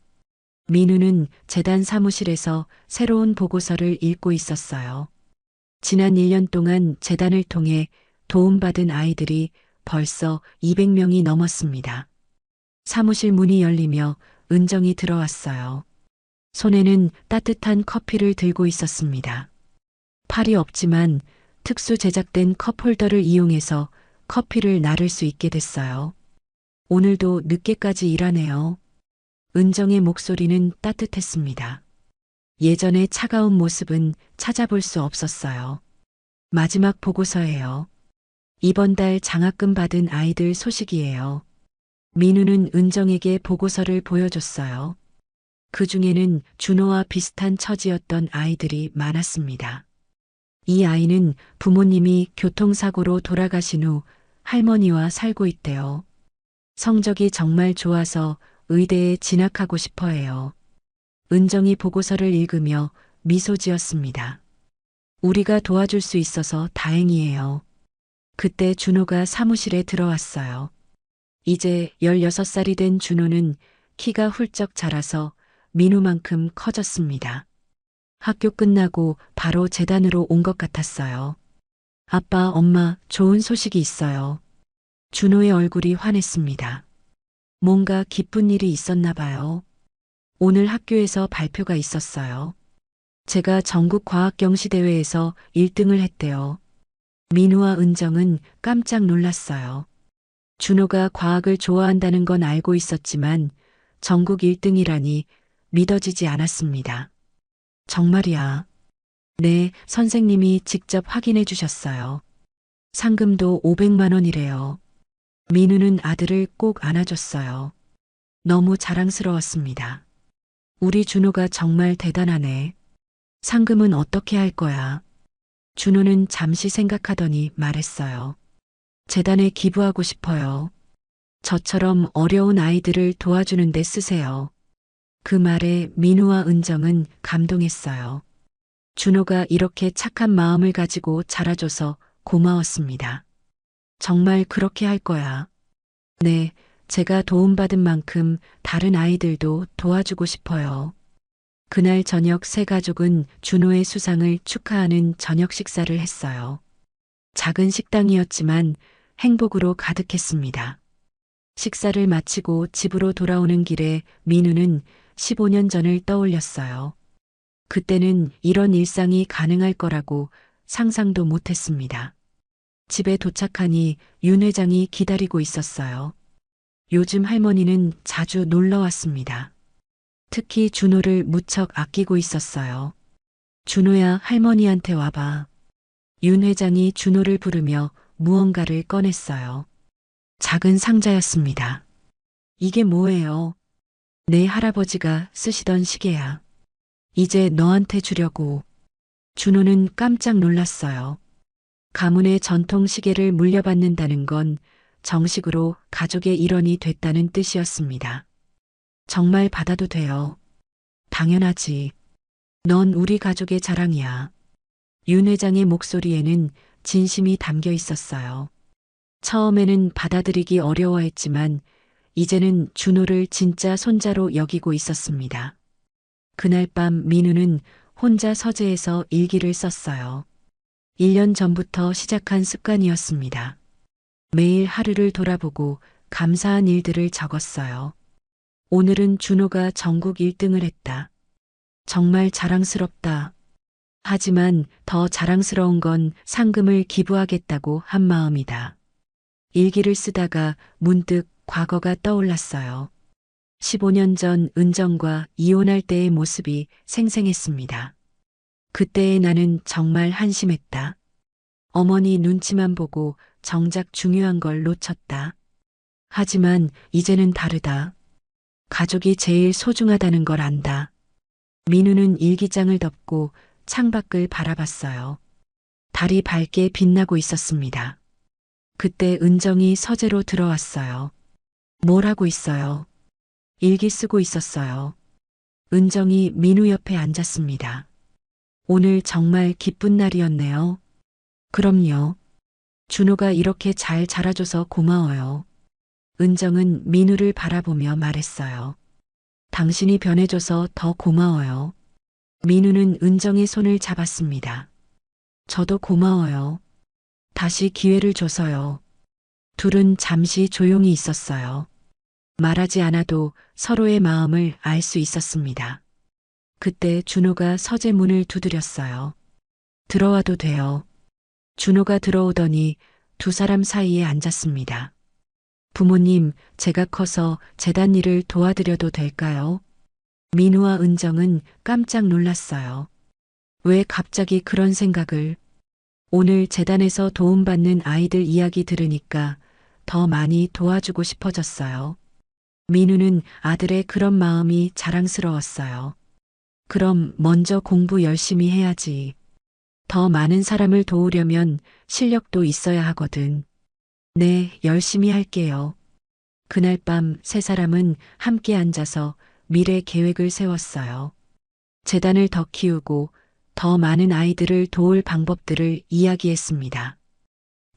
민우는 재단 사무실에서 새로운 보고서를 읽고 있었어요. 지난 1년 동안 재단을 통해 도움받은 아이들이 벌써 200명이 넘었습니다. 사무실 문이 열리며 은정이 들어왔어요. 손에는 따뜻한 커피를 들고 있었습니다. 팔이 없지만 특수 제작된 컵홀더를 이용해서 커피를 나를 수 있게 됐어요. 오늘도 늦게까지 일하네요. 은정의 목소리는 따뜻했습니다. 예전의 차가운 모습은 찾아볼 수 없었어요. 마지막 보고서예요. 이번 달 장학금 받은 아이들 소식이에요. 민우는 은정에게 보고서를 보여줬어요. 그 중에는 준호와 비슷한 처지였던 아이들이 많았습니다. 이 아이는 부모님이 교통사고로 돌아가신 후 할머니와 살고 있대요. 성적이 정말 좋아서 의대에 진학하고 싶어 해요. 은정이 보고서를 읽으며 미소 지었습니다. 우리가 도와줄 수 있어서 다행이에요. 그때 준호가 사무실에 들어왔어요. 이제 16살이 된 준호는 키가 훌쩍 자라서 민우만큼 커졌습니다. 학교 끝나고 바로 재단으로 온 것 같았어요. 아빠, 엄마, 좋은 소식이 있어요. 준호의 얼굴이 환했습니다. 뭔가 기쁜 일이 있었나 봐요. 오늘 학교에서 발표가 있었어요. 제가 전국 과학경시대회에서 1등을 했대요. 민우와 은정은 깜짝 놀랐어요. 준호가 과학을 좋아한다는 건 알고 있었지만 전국 1등이라니 믿어지지 않았습니다. 정말이야. 네, 선생님이 직접 확인해 주셨어요. 상금도 500만 원이래요. 민우는 아들을 꼭 안아줬어요. 너무 자랑스러웠습니다. 우리 준호가 정말 대단하네. 상금은 어떻게 할 거야? 준호는 잠시 생각하더니 말했어요. 재단에 기부하고 싶어요. 저처럼 어려운 아이들을 도와주는 데 쓰세요. 그 말에 민우와 은정은 감동했어요. 준호가 이렇게 착한 마음을 가지고 자라줘서 고마웠습니다. 정말 그렇게 할 거야. 네, 제가 도움받은 만큼 다른 아이들도 도와주고 싶어요. 그날 저녁 세 가족은 준호의 수상을 축하하는 저녁 식사를 했어요. 작은 식당이었지만 행복으로 가득했습니다. 식사를 마치고 집으로 돌아오는 길에 민우는 15년 전을 떠올렸어요. 그때는 이런 일상이 가능할 거라고 상상도 못했습니다. 집에 도착하니 윤 회장이 기다리고 있었어요. 요즘 할머니는 자주 놀러 왔습니다. 특히 준호를 무척 아끼고 있었어요. 준호야, 할머니한테 와봐. 윤 회장이 준호를 부르며 무언가를 꺼냈어요. 작은 상자였습니다. 이게 뭐예요? 내 할아버지가 쓰시던 시계야. 이제 너한테 주려고. 준호는 깜짝 놀랐어요. 가문의 전통 시계를 물려받는다는 건 정식으로 가족의 일원이 됐다는 뜻이었습니다. 정말 받아도 돼요. 당연하지. 넌 우리 가족의 자랑이야. 윤 회장의 목소리에는 진심이 담겨 있었어요. 처음에는 받아들이기 어려워했지만 이제는 준호를 진짜 손자로 여기고 있었습니다. 그날 밤 민우는 혼자 서재에서 일기를 썼어요. 1년 전부터 시작한 습관이었습니다. 매일 하루를 돌아보고 감사한 일들을 적었어요. 오늘은 준호가 전국 1등을 했다. 정말 자랑스럽다. 하지만 더 자랑스러운 건 상금을 기부하겠다고 한 마음이다. 일기를 쓰다가 문득 과거가 떠올랐어요. 15년 전 은정과 이혼할 때의 모습이 생생했습니다. 그때의 나는 정말 한심했다. 어머니 눈치만 보고 정작 중요한 걸 놓쳤다. 하지만 이제는 다르다. 가족이 제일 소중하다는 걸 안다. 민우는 일기장을 덮고 창밖을 바라봤어요. 달이 밝게 빛나고 있었습니다. 그때 은정이 서재로 들어왔어요. 뭘 하고 있어요? 일기 쓰고 있었어요. 은정이 민우 옆에 앉았습니다. 오늘 정말 기쁜 날이었네요. 그럼요. 준호가 이렇게 잘 자라줘서 고마워요. 은정은 민우를 바라보며 말했어요. 당신이 변해줘서 더 고마워요. 민우는 은정의 손을 잡았습니다. 저도 고마워요. 다시 기회를 줘서요. 둘은 잠시 조용히 있었어요. 말하지 않아도 서로의 마음을 알 수 있었습니다. 그때 준호가 서재 문을 두드렸어요. 들어와도 돼요. 준호가 들어오더니 두 사람 사이에 앉았습니다. 부모님, 제가 커서 재단 일을 도와드려도 될까요? 민우와 은정은 깜짝 놀랐어요. 왜 갑자기 그런 생각을? 오늘 재단에서 도움받는 아이들 이야기 들으니까 더 많이 도와주고 싶어졌어요. 민우는 아들의 그런 마음이 자랑스러웠어요. 그럼 먼저 공부 열심히 해야지. 더 많은 사람을 도우려면 실력도 있어야 하거든. 네, 열심히 할게요. 그날 밤 세 사람은 함께 앉아서 미래 계획을 세웠어요. 재단을 더 키우고 더 많은 아이들을 도울 방법들을 이야기했습니다.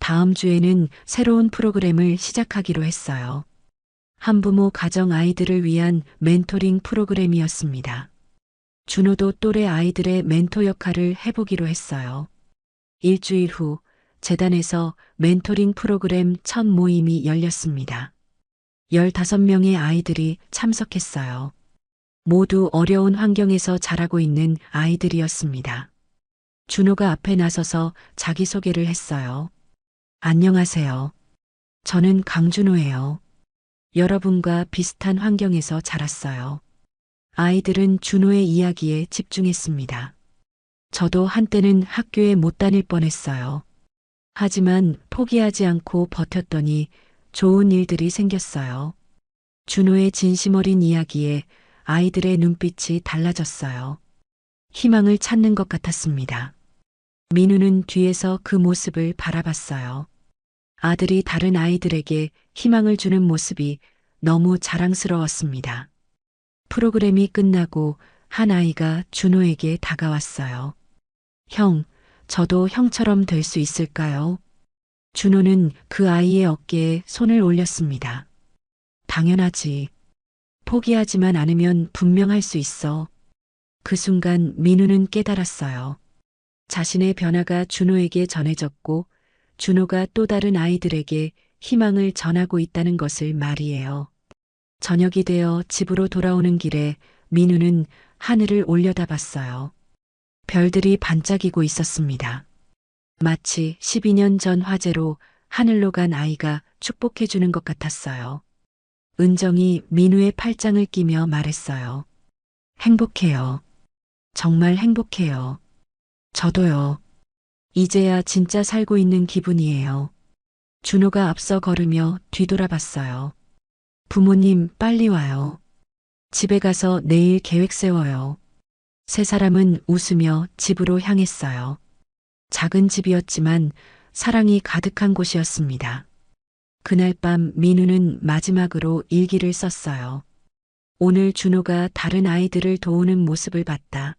다음 주에는 새로운 프로그램을 시작하기로 했어요. 한부모 가정 아이들을 위한 멘토링 프로그램이었습니다. 준호도 또래 아이들의 멘토 역할을 해보기로 했어요. 일주일 후 재단에서 멘토링 프로그램 첫 모임이 열렸습니다. 15명의 아이들이 참석했어요. 모두 어려운 환경에서 자라고 있는 아이들이었습니다. 준호가 앞에 나서서 자기소개를 했어요. 안녕하세요. 저는 강준호예요. 여러분과 비슷한 환경에서 자랐어요. 아이들은 준호의 이야기에 집중했습니다. 저도 한때는 학교에 못 다닐 뻔했어요. 하지만 포기하지 않고 버텼더니 좋은 일들이 생겼어요. 준호의 진심 어린 이야기에 아이들의 눈빛이 달라졌어요. 희망을 찾는 것 같았습니다. 민우는 뒤에서 그 모습을 바라봤어요. 아들이 다른 아이들에게 희망을 주는 모습이 너무 자랑스러웠습니다. 프로그램이 끝나고 한 아이가 준호에게 다가왔어요. 형, 저도 형처럼 될 수 있을까요? 준호는 그 아이의 어깨에 손을 올렸습니다. 당연하지. 포기하지만 않으면 분명 할 수 있어. 그 순간 민우는 깨달았어요. 자신의 변화가 준호에게 전해졌고 준호가 또 다른 아이들에게 희망을 전하고 있다는 것을 말이에요. 저녁이 되어 집으로 돌아오는 길에 민우는 하늘을 올려다봤어요. 별들이 반짝이고 있었습니다. 마치 12년 전 화재로 하늘로 간 아이가 축복해주는 것 같았어요. 은정이 민우의 팔짱을 끼며 말했어요. 행복해요. 정말 행복해요. 저도요. 이제야 진짜 살고 있는 기분이에요. 준호가 앞서 걸으며 뒤돌아봤어요. 부모님 빨리 와요. 집에 가서 내일 계획 세워요. 세 사람은 웃으며 집으로 향했어요. 작은 집이었지만 사랑이 가득한 곳이었습니다. 그날 밤 민우는 마지막으로 일기를 썼어요. 오늘 준호가 다른 아이들을 도우는 모습을 봤다.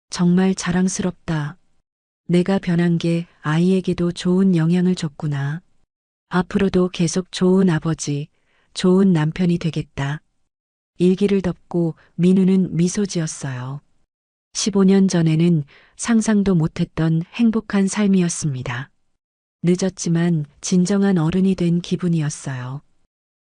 정말 자랑스럽다. 내가 변한 게 아이에게도 좋은 영향을 줬구나. 앞으로도 계속 좋은 아버지, 좋은 남편이 되겠다. 일기를 덮고 민우는 미소 지었어요. 15년 전에는 상상도 못했던 행복한 삶이었습니다. 늦었지만 진정한 어른이 된 기분이었어요.